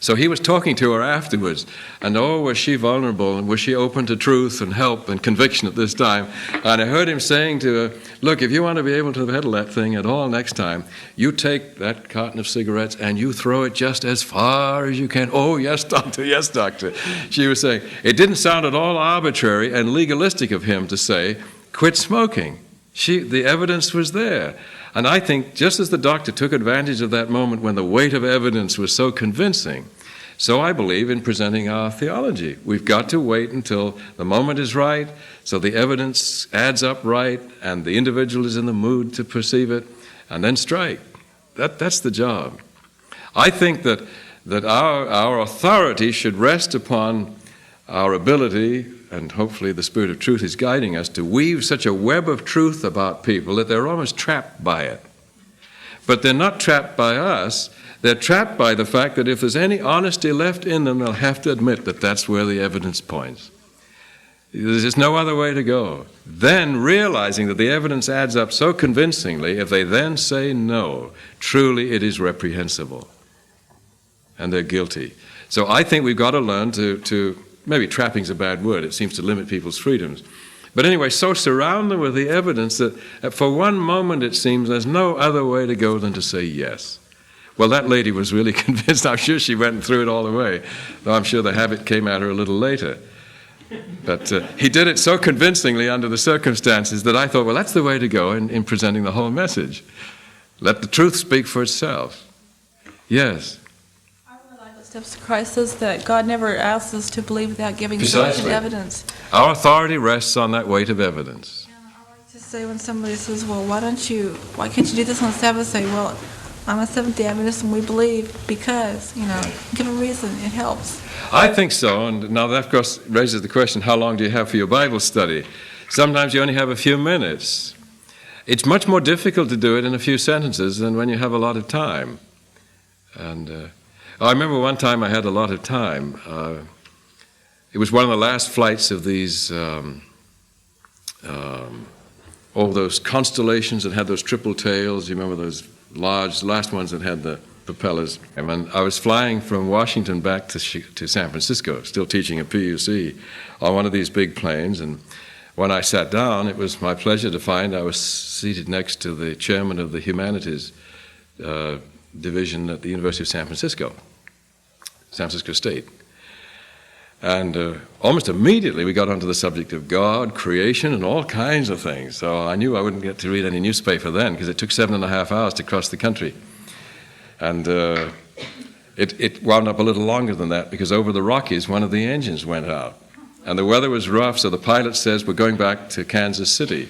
So he was talking to her afterwards, and was she vulnerable, and was she open to truth and help and conviction at this time? And I heard him saying to her, look, if you want to be able to peddle that thing at all next time, you take that carton of cigarettes and you throw it just as far as you can. Oh, yes, doctor, yes, doctor. She was saying, it didn't sound at all arbitrary and legalistic of him to say, quit smoking. The evidence was there. And I think just as the doctor took advantage of that moment when the weight of evidence was so convincing, so I believe in presenting our theology. We've got to wait until the moment is right, so the evidence adds up right, and the individual is in the mood to perceive it, and then strike. That's the job. I think that that our authority should rest upon our ability, and hopefully the Spirit of truth is guiding us, to weave such a web of truth about people that they're almost trapped by it. But they're not trapped by us. They're trapped by the fact that if there's any honesty left in them, they'll have to admit that that's where the evidence points. There's just no other way to go. Then, realizing that the evidence adds up so convincingly, if they then say no, truly it is reprehensible. And they're guilty. So I think we've got to learn to maybe trapping's a bad word. It seems to limit people's freedoms. But anyway, so surround them with the evidence that for one moment it seems there's no other way to go than to say yes. Well, that lady was really convinced. I'm sure she went through it all the way, though I'm sure the habit came at her a little later. But he did it so convincingly under the circumstances that I thought, well, that's the way to go in presenting the whole message. Let the truth speak for itself. Yes. I really like the steps to Christ says that God never asks us to believe without giving Precisely. sufficient evidence. Our authority rests on that weight of evidence. And I like to say when somebody says, well, why can't you do this on the Sabbath? Say, well, I'm a Seventh-day Adventist and we believe because, give a reason, it helps. I think so, and now that, of course, raises the question, how long do you have for your Bible study? Sometimes you only have a few minutes. It's much more difficult to do it in a few sentences than when you have a lot of time. And I remember one time I had a lot of time. It was one of the last flights of these, all those constellations that had those triple tails. You remember those large, last ones that had the propellers. And when I was flying from Washington back to San Francisco, still teaching at PUC, on one of these big planes. And when I sat down, it was my pleasure to find I was seated next to the chairman of the Humanities Division at the University of San Francisco State. And almost immediately we got onto the subject of God, creation, and all kinds of things. So I knew I wouldn't get to read any newspaper then because it took 7.5 hours to cross the country. And it wound up a little longer than that because over the Rockies, one of the engines went out. And the weather was rough, so the pilot says, we're going back to Kansas City.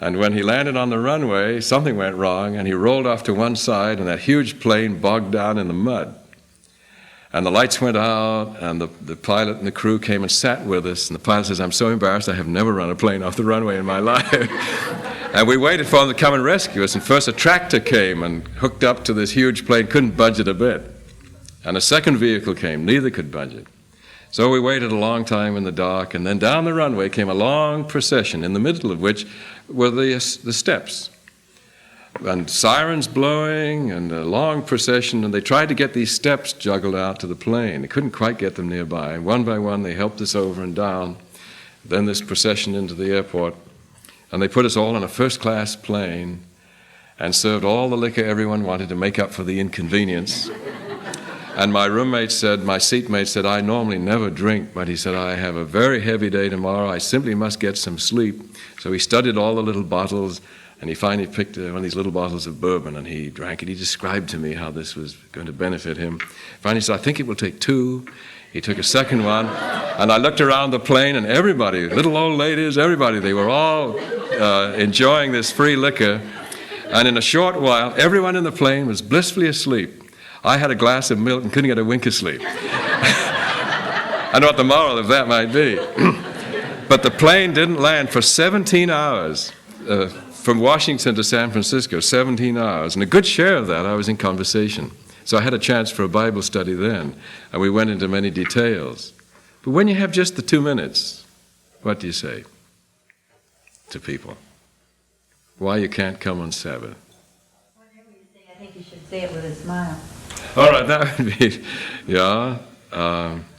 And when he landed on the runway, something went wrong, and he rolled off to one side, and that huge plane bogged down in the mud. And the lights went out, and the pilot and the crew came and sat with us. And the pilot says, I'm so embarrassed, I have never run a plane off the runway in my life. And we waited for them to come and rescue us. And first a tractor came and hooked up to this huge plane, couldn't budge it a bit. And a second vehicle came, neither could budge it. So we waited a long time in the dark, and then down the runway came a long procession, in the middle of which were the steps. And sirens blowing, and a long procession, and they tried to get these steps juggled out to the plane. They couldn't quite get them nearby. And one by one, they helped us over and down. Then this procession into the airport. And they put us all on a first-class plane and served all the liquor everyone wanted to make up for the inconvenience. And my seatmate said, I normally never drink, but he said, I have a very heavy day tomorrow. I simply must get some sleep. So he studied all the little bottles, and he finally picked one of these little bottles of bourbon, and he drank it. He described to me how this was going to benefit him. Finally he said, I think it will take 2. He took a second one, and I looked around the plane, and everybody, little old ladies, everybody, they were all enjoying this free liquor. And in a short while, everyone in the plane was blissfully asleep. I had a glass of milk and couldn't get a wink of sleep. I know what the moral of that might be. But the plane didn't land for 17 hours. From Washington to San Francisco, 17 hours. And a good share of that I was in conversation. So I had a chance for a Bible study then, and we went into many details. But when you have just the 2 minutes, what do you say to people? Why you can't come on Sabbath? Whatever you say, I think you should say it with a smile. All right, that would be,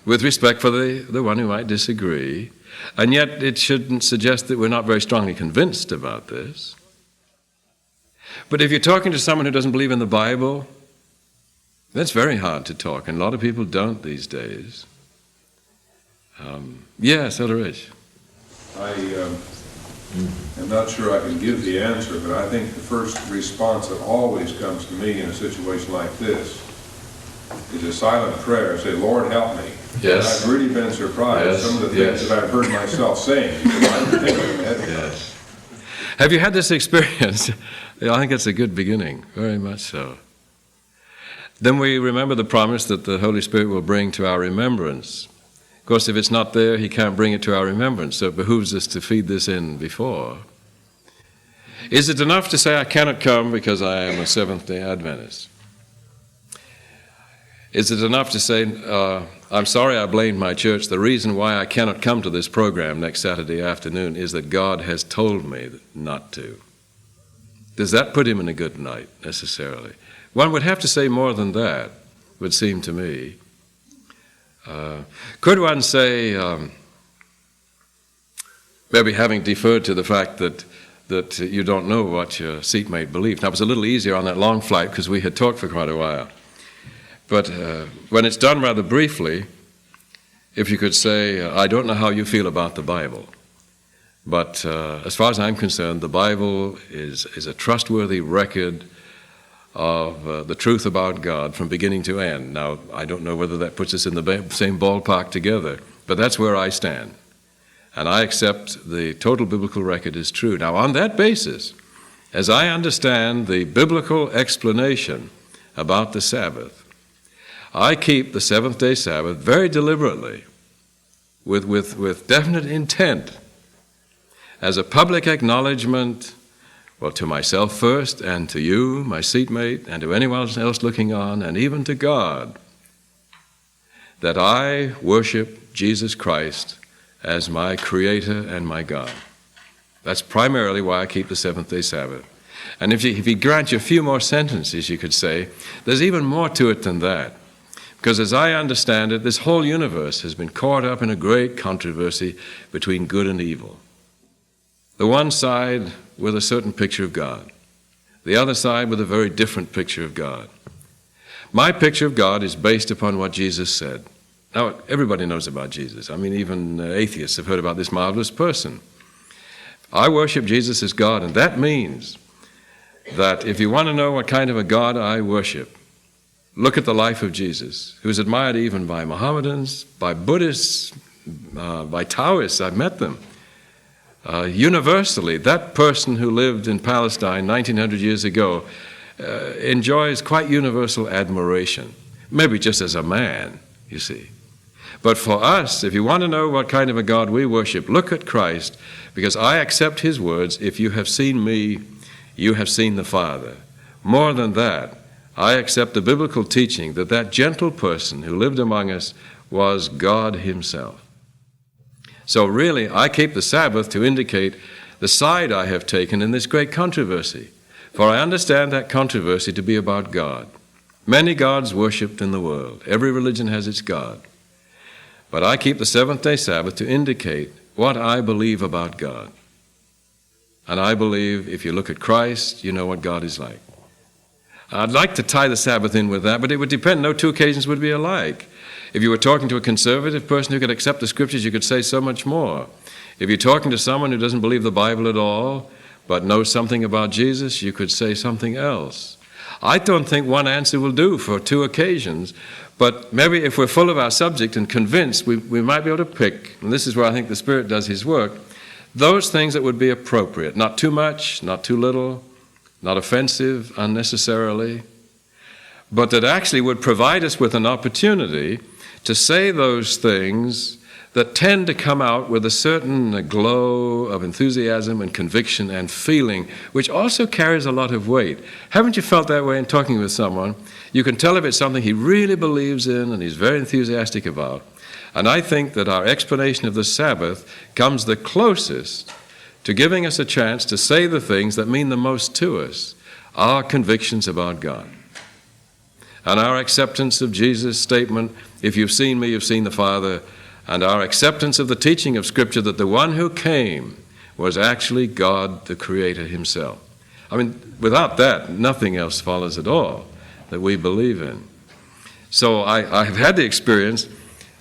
with respect for the one who might disagree. And yet it shouldn't suggest that we're not very strongly convinced about this. But if you're talking to someone who doesn't believe in the Bible, that's very hard to talk, and a lot of people don't these days. Yes, Elder Rich. I am not sure I can give the answer, but I think the first response that always comes to me in a situation like this is a silent prayer. Say, Lord, help me. Yes. And I've really been surprised some of the things that I've heard myself saying. Yes. Have you had this experience? I think it's a good beginning, very much so. then we remember the promise that the Holy Spirit will bring to our remembrance. Of course, if it's not there, he can't bring it to our remembrance, so it behooves us to feed this in before. Is it enough to say I cannot come because I am a Seventh-day Adventist? Is it enough to say, I'm sorry I blamed my church. The reason why I cannot come to this program next Saturday afternoon is that God has told me not to? Does that put him in a good night, necessarily? One would have to say more than that, would seem to me. Could one say, maybe having deferred to the fact that you don't know what your seatmate believed. Now, it was a little easier on that long flight because we had talked for quite a while. But when it's done rather briefly, if you could say, I don't know how you feel about the Bible, but as far as I'm concerned, the Bible is a trustworthy record of the truth about God from beginning to end. Now, I don't know whether that puts us in the same ballpark together, but that's where I stand. And I accept the total biblical record is true. Now, on that basis, as I understand the biblical explanation about the Sabbath, I keep the seventh-day Sabbath very deliberately, with definite intent, as a public acknowledgement, well, to myself first, and to you, my seatmate, and to anyone else looking on, and even to God, that I worship Jesus Christ as my Creator and my God. That's primarily why I keep the seventh-day Sabbath. And if he grants you a few more sentences, you could say, there's even more to it than that. Because as I understand it, this whole universe has been caught up in a great controversy between good and evil. The one side with a certain picture of God, the other side with a very different picture of God. My picture of God is based upon what Jesus said. Now, everybody knows about Jesus. I mean, even atheists have heard about this marvelous person. I worship Jesus as God, and that means that if you want to know what kind of a God I worship, look at the life of Jesus, who is admired even by Mohammedans, by Buddhists, by Taoists. I've met them. Universally, that person who lived in Palestine 1900 years ago enjoys quite universal admiration, maybe just as a man, you see. But for us, if you want to know what kind of a God we worship, look at Christ, because I accept his words, if you have seen me, you have seen the Father. More than that, I accept the biblical teaching that that gentle person who lived among us was God himself. So really, I keep the Sabbath to indicate the side I have taken in this great controversy. For I understand that controversy to be about God. Many gods worshipped in the world. Every religion has its God. But I keep the seventh-day Sabbath to indicate what I believe about God. And I believe if you look at Christ, you know what God is like. I'd like to tie the Sabbath in with that, but it would depend. No two occasions would be alike. If you were talking to a conservative person who could accept the Scriptures, you could say so much more. If you're talking to someone who doesn't believe the Bible at all, but knows something about Jesus, you could say something else. I don't think one answer will do for two occasions, but maybe if we're full of our subject and convinced, we might be able to pick, and this is where I think the Spirit does his work, those things that would be appropriate. Not too much, not too little, not offensive unnecessarily, but that actually would provide us with an opportunity to say those things that tend to come out with a certain glow of enthusiasm and conviction and feeling, which also carries a lot of weight. Haven't you felt that way in talking with someone? You can tell if it's something he really believes in and he's very enthusiastic about. And I think that our explanation of the Sabbath comes the closest to giving us a chance to say the things that mean the most to us, our convictions about God. And our acceptance of Jesus' statement, if you've seen me, you've seen the Father, and our acceptance of the teaching of Scripture that the one who came was actually God, the Creator himself. I mean, without that, nothing else follows at all that we believe in. So I have had the experience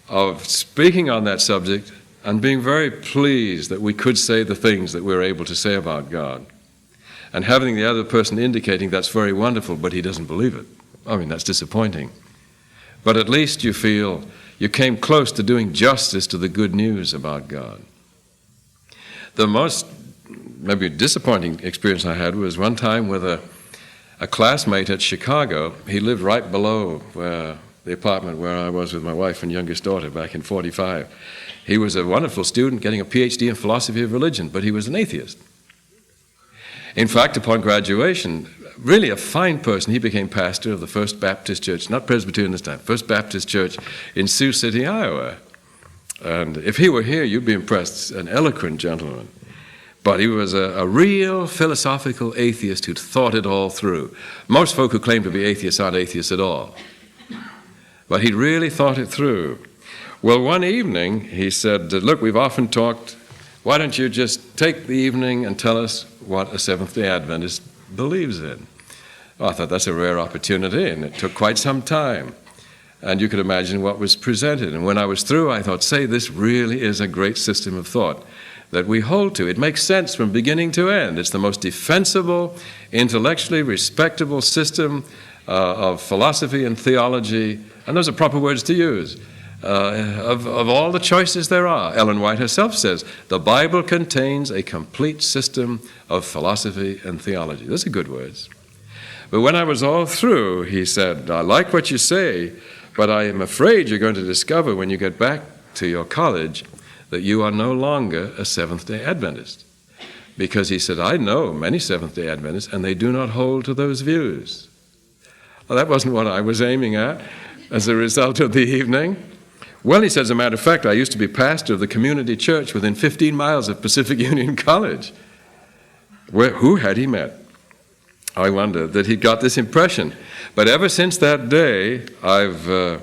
of speaking on that subject and being very pleased that we could say the things that we're able to say about God. And having the other person indicating that's very wonderful, but he doesn't believe it. I mean, that's disappointing. But at least you feel you came close to doing justice to the good news about God. The most maybe disappointing experience I had was one time with a a classmate at Chicago. He lived right below the apartment where I was with my wife and youngest daughter back in 45. He was a wonderful student, getting a PhD in philosophy of religion, but he was an atheist. In fact, upon graduation, really a fine person, he became pastor of the First Baptist Church, not Presbyterian this time, First Baptist Church in Sioux City, Iowa. And if he were here, you'd be impressed, an eloquent gentleman. But he was a real philosophical atheist who'd thought it all through. Most folk who claim to be atheists aren't atheists at all. But he'd really thought it through. Well, one evening, he said, look, we've often talked, why don't you just take the evening and tell us what a Seventh-day Adventist believes in? Well, I thought that's a rare opportunity, and it took quite some time. And you could imagine what was presented. And when I was through, I thought, say, this really is a great system of thought that we hold to. It makes sense from beginning to end. It's the most defensible, intellectually respectable system of philosophy and theology, and those are proper words to use, of all the choices there are. Ellen White herself says, the Bible contains a complete system of philosophy and theology. Those are good words. But when I was all through, he said, I like what you say, but I am afraid you're going to discover when you get back to your college that you are no longer a Seventh-day Adventist. Because he said, I know many Seventh-day Adventists, and they do not hold to those views. Well, that wasn't what I was aiming at as a result of the evening. Well, he said, as a matter of fact, I used to be pastor of the community church within 15 miles of Pacific Union College. Who had he met? I wonder that he got this impression. But ever since that day, I've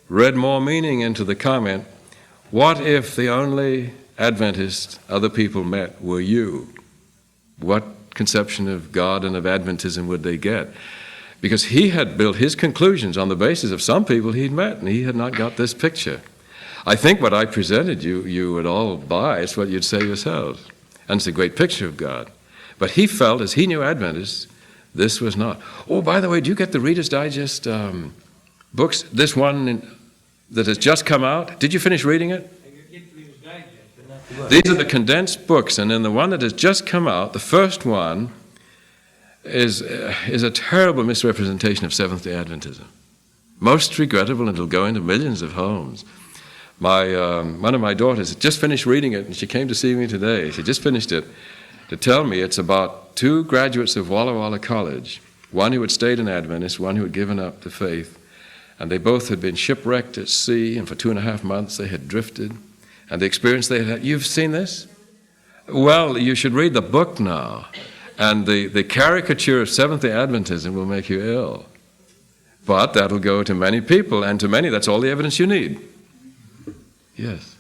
read more meaning into the comment, what if the only Adventist other people met were you? What conception of God and of Adventism would they get? Because he had built his conclusions on the basis of some people he'd met, and he had not got this picture. I think what I presented you would all buy. It's what you'd say yourselves. And it's a great picture of God. But he felt, as he knew Adventists, this was not. Oh, by the way, do you get the Reader's Digest books? This one that has just come out? Did you finish reading it? These are the condensed books, and in the one that has just come out, the first one is a terrible misrepresentation of Seventh-day Adventism. Most regrettable, and it'll go into millions of homes. One of my daughters had just finished reading it, and she came to see me today. She just finished it to tell me it's about two graduates of Walla Walla College, one who had stayed an Adventist, one who had given up the faith, and they both had been shipwrecked at sea, and for 2.5 months they had drifted, and the experience they had had. You've seen this? Well, you should read the book now. And the caricature of Seventh-day Adventism will make you ill. But that'll go to many people, and to many, that's all the evidence you need. Yes?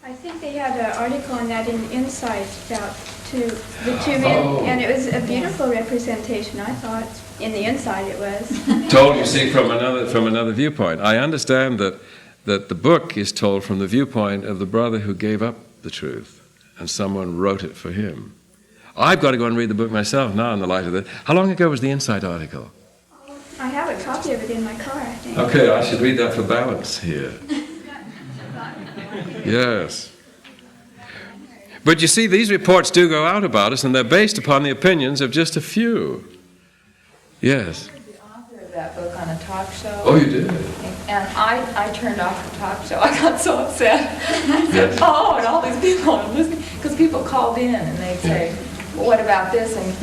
I think they had an article on that in Insight about the two men, and it was a beautiful representation, I thought. In the Inside it was. Told, you see, from another viewpoint. I understand that the book is told from the viewpoint of the brother who gave up the truth, and someone wrote it for him. I've got to go and read the book myself now in the light of this. How long ago was the Insight article? I have a copy of it in my car, I think. Okay, I should read that for balance here. Yes. But you see, these reports do go out about us, and they're based upon the opinions of just a few. Yes. I heard the author of that book on a talk show. Oh, you did? And I turned off the talk show. I got so upset. I said, oh, and all these people are listening. Because people called in and they'd say, well, what about this? And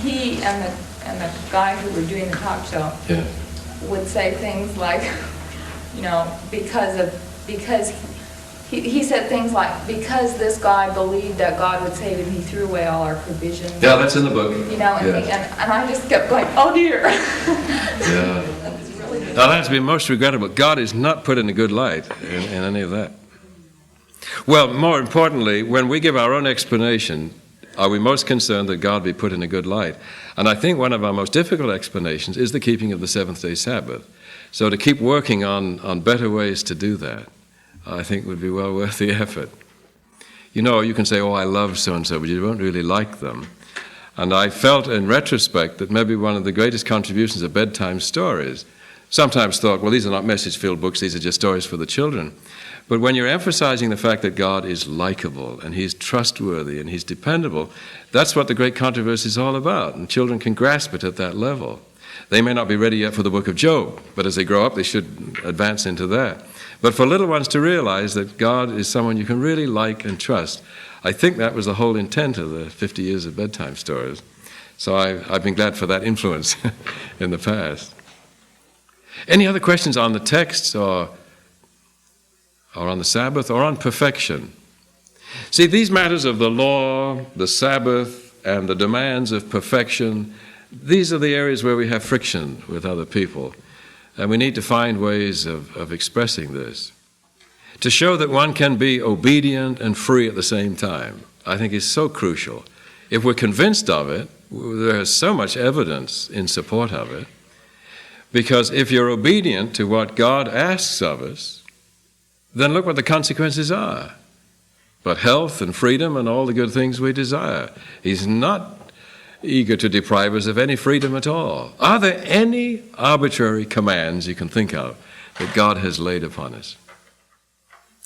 he and the guy who were doing the talk show would say things like, you know, because he said things like, because this guy believed that God would save him, he threw away all our provisions. Yeah, that's in the book. You know, and I just kept going, oh dear. Yeah. Now that's been most regrettable. God is not put in a good light in any of that. Well, more importantly, when we give our own explanation, are we most concerned that God be put in a good light? And I think one of our most difficult explanations is the keeping of the seventh-day Sabbath. So to keep working on better ways to do that, I think would be well worth the effort. You know, you can say, oh, I love so-and-so, but you won't really like them. And I felt in retrospect that maybe one of the greatest contributions of bedtime stories sometimes thought, well, these are not message-filled books, these are just stories for the children. But when you're emphasizing the fact that God is likable and he's trustworthy and he's dependable, that's what the great controversy is all about, and children can grasp it at that level. They may not be ready yet for the book of Job, but as they grow up, they should advance into that. But for little ones to realize that God is someone you can really like and trust, I think that was the whole intent of the 50 years of bedtime stories. So I've been glad for that influence in the past. Any other questions on the texts or on the Sabbath or on perfection? See, these matters of the law, the Sabbath, and the demands of perfection, these are the areas where we have friction with other people. And we need to find ways of expressing this. To show that one can be obedient and free at the same time, I think is so crucial. If we're convinced of it, there is so much evidence in support of it. Because if you're obedient to what God asks of us, then look what the consequences are. But health and freedom and all the good things we desire. He's not eager to deprive us of any freedom at all. Are there any arbitrary commands you can think of that God has laid upon us?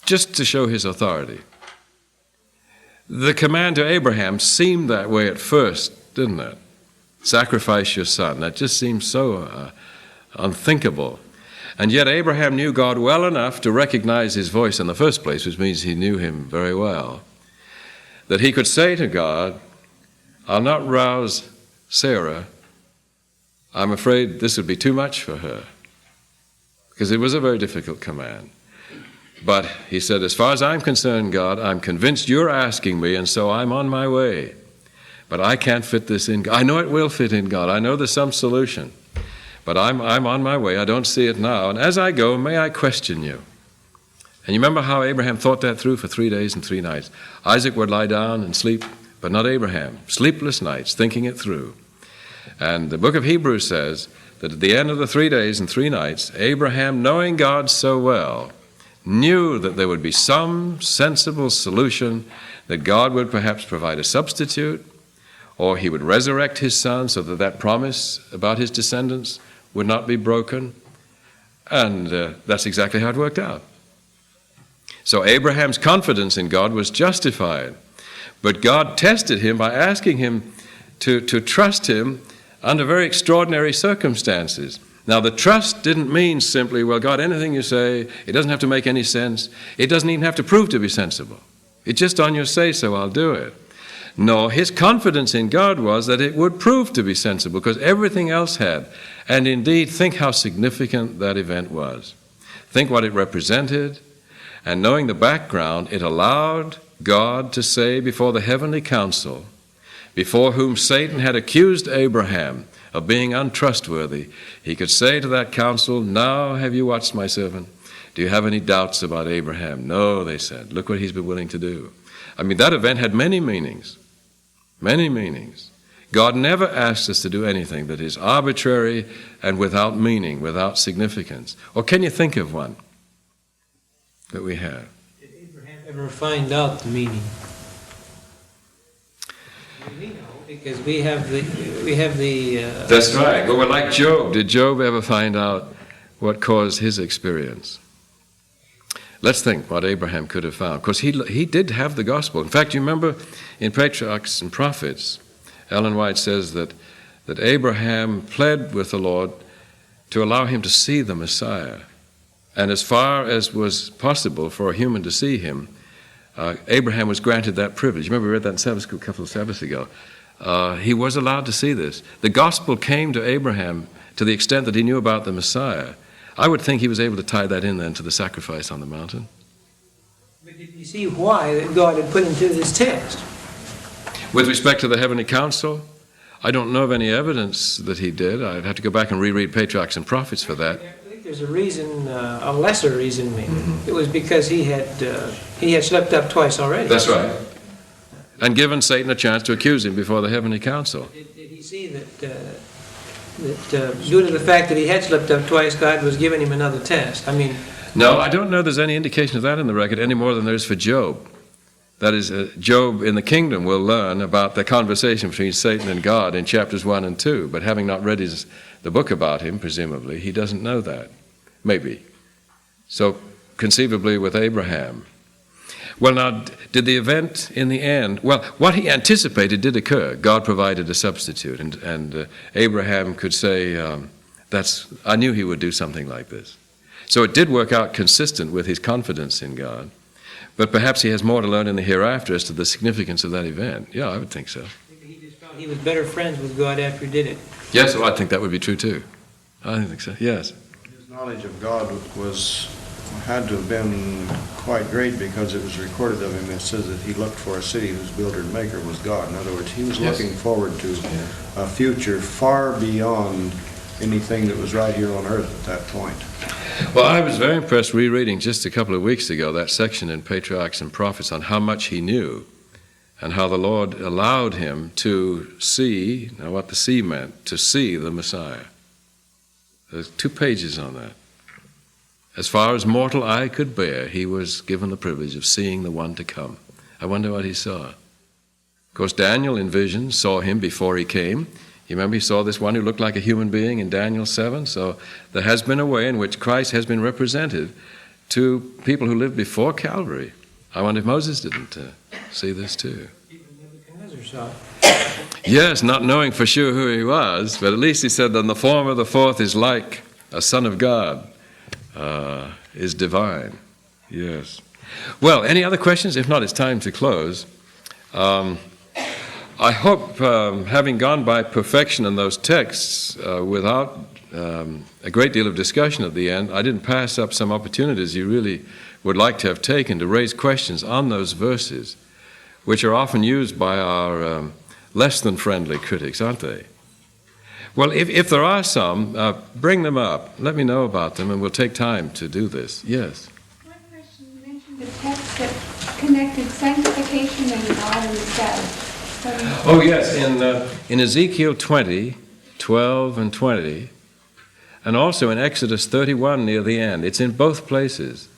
Just to show his authority. The command to Abraham seemed that way at first, didn't it? Sacrifice your son. That just seems so unthinkable. And yet Abraham knew God well enough to recognize his voice in the first place, which means he knew him very well, that he could say to God, I'll not rouse Sarah. I'm afraid this would be too much for her. Because it was a very difficult command. But he said, as far as I'm concerned, God, I'm convinced you're asking me, and so I'm on my way. But I can't fit this in. I know it will fit in, God. I know there's some solution. But I'm on my way. I don't see it now. And as I go, may I question you. And you remember how Abraham thought that through for 3 days and 3 nights. Isaac would lie down and sleep, but not Abraham. Sleepless nights, thinking it through. And the book of Hebrews says that at the end of the 3 days and 3 nights, Abraham, knowing God so well, knew that there would be some sensible solution, that God would perhaps provide a substitute, or he would resurrect his son so that that promise about his descendants would not be broken. And that's exactly how it worked out. So Abraham's confidence in God was justified. But God tested him by asking him to trust him under very extraordinary circumstances. Now, the trust didn't mean simply, well, God, anything you say, it doesn't have to make any sense. It doesn't even have to prove to be sensible. It's just on your say-so, I'll do it. No, his confidence in God was that it would prove to be sensible because everything else had. And indeed, think how significant that event was. Think what it represented. And knowing the background, it allowed God to say before the heavenly council, before whom Satan had accused Abraham of being untrustworthy, he could say to that council, now have you watched my servant? Do you have any doubts about Abraham? No, they said. Look what he's been willing to do. I mean, that event had many meanings. Many meanings. God never asks us to do anything that is arbitrary and without meaning, without significance. Or can you think of one that we have? Did Abraham ever find out the meaning? We know, because we have the. That's right. But we're like Job. Did Job ever find out what caused his experience? Let's think what Abraham could have found. Because he did have the gospel. In fact, you remember in Patriarchs and Prophets, Ellen White says that Abraham pled with the Lord to allow him to see the Messiah. And as far as was possible for a human to see him, Abraham was granted that privilege. Remember we read that in Sabbath school a couple of Sabbaths ago. He was allowed to see this. The gospel came to Abraham to the extent that he knew about the Messiah. I would think he was able to tie that in then to the sacrifice on the mountain. But did you see why that God had put into this text? With respect to the heavenly council, I don't know of any evidence that he did. I'd have to go back and reread Patriarchs and Prophets for that. I think there's a reason, a lesser reason maybe. Mm-hmm. It was because he had slipped up twice already. That's right. And given Satan a chance to accuse him before the heavenly council. Did he see that due to the fact that he had slipped up twice, God was giving him another test? I mean... No, I don't know there's any indication of that in the record any more than there is for Job. That is, Job in the kingdom will learn about the conversation between Satan and God in chapters 1 and 2, but having not read the book about him, presumably, he doesn't know that. Maybe. So, conceivably with Abraham. Well, now, did the event in the end, well, what he anticipated did occur. God provided a substitute, and Abraham could say, I knew he would do something like this. So it did work out consistent with his confidence in God. But perhaps he has more to learn in the hereafter as to the significance of that event. Yeah, I would think so. He just felt he was better friends with God after he did it. Yes, well, I think that would be true too. I think so, yes. His knowledge of God had to have been quite great because it was recorded of him. It says that he looked for a city whose builder and maker was God. In other words, he was looking forward to a future far beyond anything that was right here on earth at that point. Well, I was very impressed rereading just a couple of weeks ago that section in Patriarchs and Prophets on how much he knew and how the Lord allowed him to see, now what the see meant, to see the Messiah. There's 2 pages on that. As far as mortal eye could bear, he was given the privilege of seeing the one to come. I wonder what he saw. Of course, Daniel in vision saw him before he came. You remember he saw this one who looked like a human being in Daniel 7? So there has been a way in which Christ has been represented to people who lived before Calvary. I wonder if Moses didn't see this too. Yes, not knowing for sure who he was, but at least he said, then the form of the fourth is like a son of God, is divine. Yes. Well, any other questions? If not, it's time to close. I hope, having gone by perfection in those texts without a great deal of discussion at the end, I didn't pass up some opportunities you really would like to have taken to raise questions on those verses, which are often used by our less than friendly critics, aren't they? Well, if there are some, bring them up. Let me know about them, and we'll take time to do this. Yes? One question, you mentioned the text that connected sanctification and God and the Sabbath. Oh, yes, in Ezekiel 20, 12 and 20, and also in Exodus 31 near the end. It's in both places.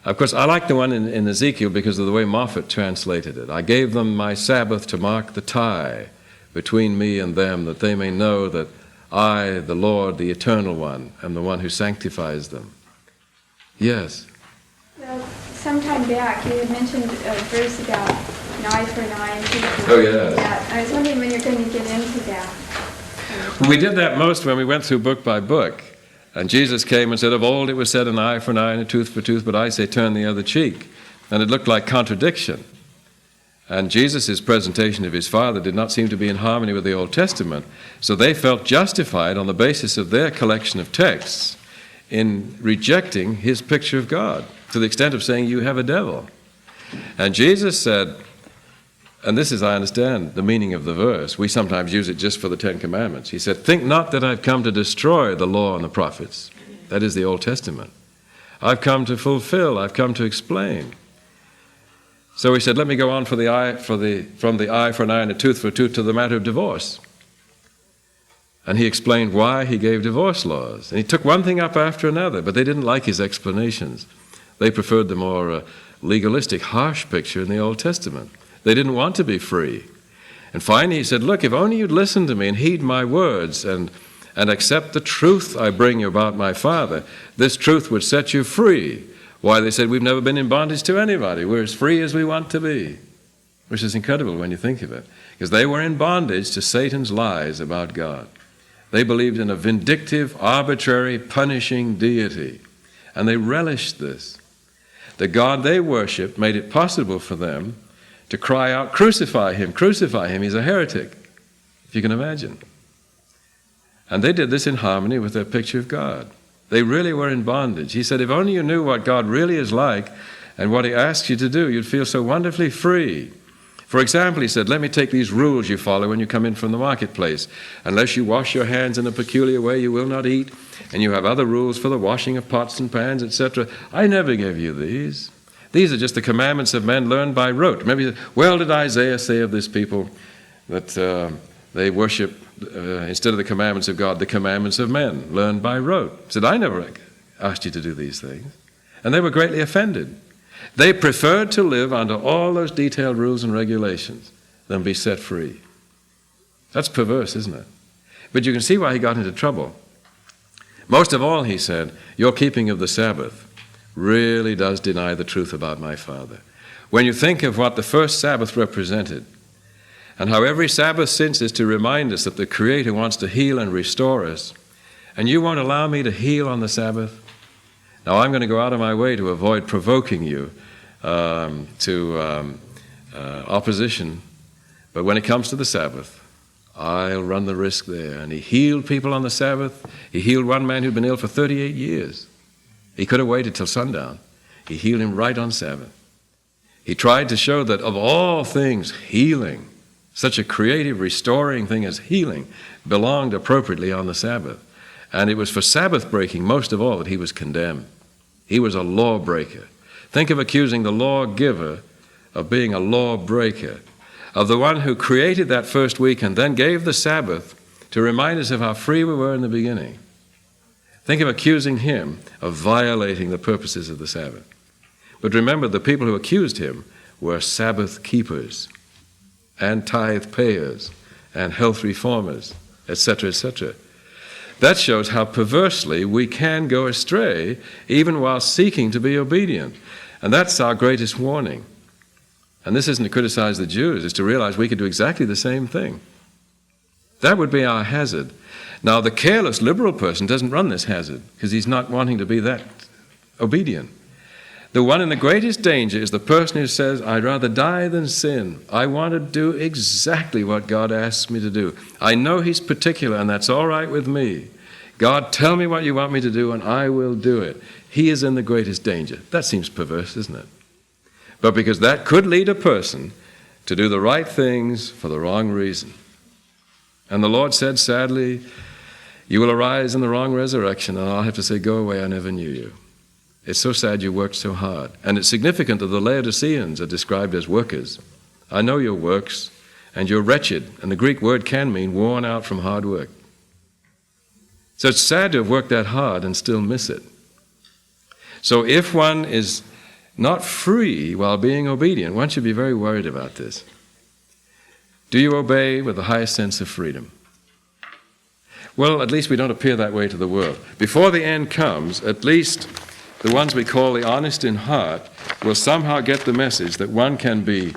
Of course, I like the one in Ezekiel because of the way Moffat translated it. I gave them my Sabbath to mark the tie between me and them, that they may know that I, the Lord, the Eternal One, am the one who sanctifies them. Yes? Well, sometime back, you had mentioned a verse about an eye for an eye and tooth for Oh, yes. that. I was wondering when you're going to get into that. We did that most when we went through book by book. And Jesus came and said, of old it was said, an eye for an eye and a tooth for tooth, but I say turn the other cheek. And it looked like contradiction. And Jesus' presentation of his Father did not seem to be in harmony with the Old Testament. So they felt justified on the basis of their collection of texts in rejecting his picture of God, to the extent of saying, you have a devil. And Jesus said, and this is, I understand, the meaning of the verse. We sometimes use it just for the 10 Commandments. He said, think not that I've come to destroy the law and the prophets. That is the Old Testament. I've come to fulfill, I've come to explain. So he said, let me go on from the eye for an eye and a tooth for a tooth to the matter of divorce. And he explained why he gave divorce laws. And he took one thing up after another, but they didn't like his explanations. They preferred the more legalistic, harsh picture in the Old Testament. They didn't want to be free. And finally he said, look, if only you'd listen to me and heed my words and accept the truth I bring you about my Father, this truth would set you free. Why, they said, we've never been in bondage to anybody. We're as free as we want to be. Which is incredible when you think of it. Because they were in bondage to Satan's lies about God. They believed in a vindictive, arbitrary, punishing deity. And they relished this. The God they worshipped made it possible for them to cry out, crucify him, he's a heretic, if you can imagine. And they did this in harmony with their picture of God. They really were in bondage. He said, if only you knew what God really is like and what he asks you to do, you'd feel so wonderfully free. For example, he said, let me take these rules you follow when you come in from the marketplace. Unless you wash your hands in a peculiar way, you will not eat. And you have other rules for the washing of pots and pans, etc. I never gave you these. These are just the commandments of men learned by rote. Maybe you say, well, did Isaiah say of this people that they worship, instead of the commandments of God, the commandments of men learned by rote? He said, I never asked you to do these things. And they were greatly offended. They preferred to live under all those detailed rules and regulations than be set free. That's perverse, isn't it? But you can see why he got into trouble. Most of all, he said, your keeping of the Sabbath really does deny the truth about my Father. When you think of what the first Sabbath represented, and how every Sabbath since is to remind us that the Creator wants to heal and restore us, and you won't allow me to heal on the Sabbath, now I'm going to go out of my way to avoid provoking you to opposition, but when it comes to the Sabbath, I'll run the risk there. And he healed people on the Sabbath. He healed one man who'd been ill for 38 years. He could have waited till sundown. He healed him right on Sabbath. He tried to show that of all things, healing, such a creative, restoring thing as healing, belonged appropriately on the Sabbath. And it was for Sabbath breaking, most of all, that he was condemned. He was a lawbreaker. Think of accusing the lawgiver of being a lawbreaker, of the one who created that first week and then gave the Sabbath to remind us of how free we were in the beginning. Think of accusing him of violating the purposes of the Sabbath. But remember, the people who accused him were Sabbath keepers and tithe payers and health reformers, etc., etc. That shows how perversely we can go astray even while seeking to be obedient. And that's our greatest warning. And this isn't to criticize the Jews, it's to realize we could do exactly the same thing. That would be our hazard. Now, the careless liberal person doesn't run this hazard because he's not wanting to be that obedient. The one in the greatest danger is the person who says, I'd rather die than sin. I want to do exactly what God asks me to do. I know he's particular, and that's all right with me. God, tell me what you want me to do, and I will do it. He is in the greatest danger. That seems perverse, isn't it? But because that could lead a person to do the right things for the wrong reason. And the Lord said, sadly, you will arise in the wrong resurrection, and I'll have to say, go away, I never knew you. It's so sad you worked so hard. And it's significant that the Laodiceans are described as workers. I know your works, and you're wretched. And the Greek word can mean worn out from hard work. So it's sad to have worked that hard and still miss it. So if one is not free while being obedient, one should be very worried about this. Do you obey with the highest sense of freedom? Well, at least we don't appear that way to the world. Before the end comes, at least the ones we call the honest in heart will somehow get the message that one can be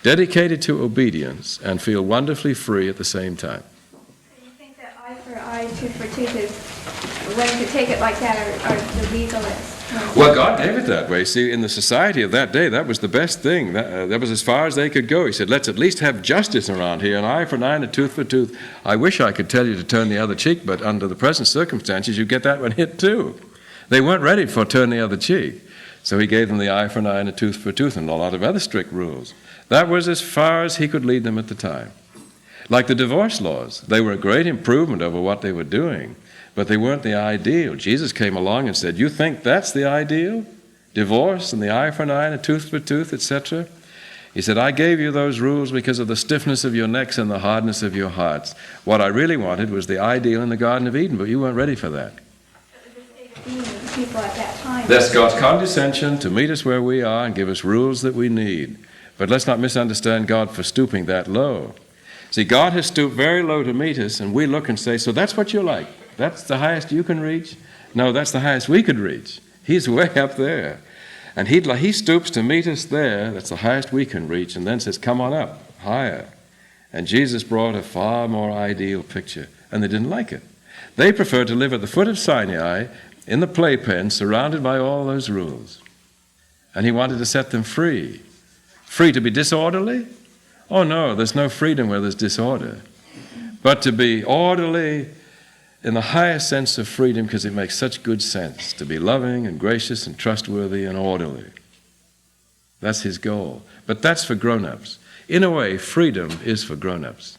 dedicated to obedience and feel wonderfully free at the same time. Do you think that eye for eye, tooth for tooth is, when you take it like that, are the legalists? Well, God gave it that way. See, in the society of that day, that was the best thing. That was as far as they could go. He said, let's at least have justice around here, an eye for an eye and a tooth for tooth. I wish I could tell you to turn the other cheek, but under the present circumstances, you get that one hit too. They weren't ready for turn the other cheek. So he gave them the eye for an eye and a tooth for a tooth and a lot of other strict rules. That was as far as he could lead them at the time. Like the divorce laws, they were a great improvement over what they were doing. But they weren't the ideal. Jesus came along and said, you think that's the ideal? Divorce and the eye for an eye and a tooth for a tooth, etc.? He said, I gave you those rules because of the stiffness of your necks and the hardness of your hearts. What I really wanted was the ideal in the Garden of Eden, but you weren't ready for that. People at that time. That's God's condescension to meet us where we are and give us rules that we need. But let's not misunderstand God for stooping that low. See, God has stooped very low to meet us, and we look and say, so that's what you like? That's the highest you can reach? No, that's the highest we could reach. He's way up there. And he stoops to meet us there. That's the highest we can reach. And then says, come on up, higher. And Jesus brought a far more ideal picture. And they didn't like it. They preferred to live at the foot of Sinai in the playpen, surrounded by all those rules. And he wanted to set them free. Free to be disorderly? Oh no, there's no freedom where there's disorder. But to be orderly in the highest sense of freedom, because it makes such good sense to be loving and gracious and trustworthy and orderly. That's his goal. But that's for grown-ups. In a way, freedom is for grown-ups.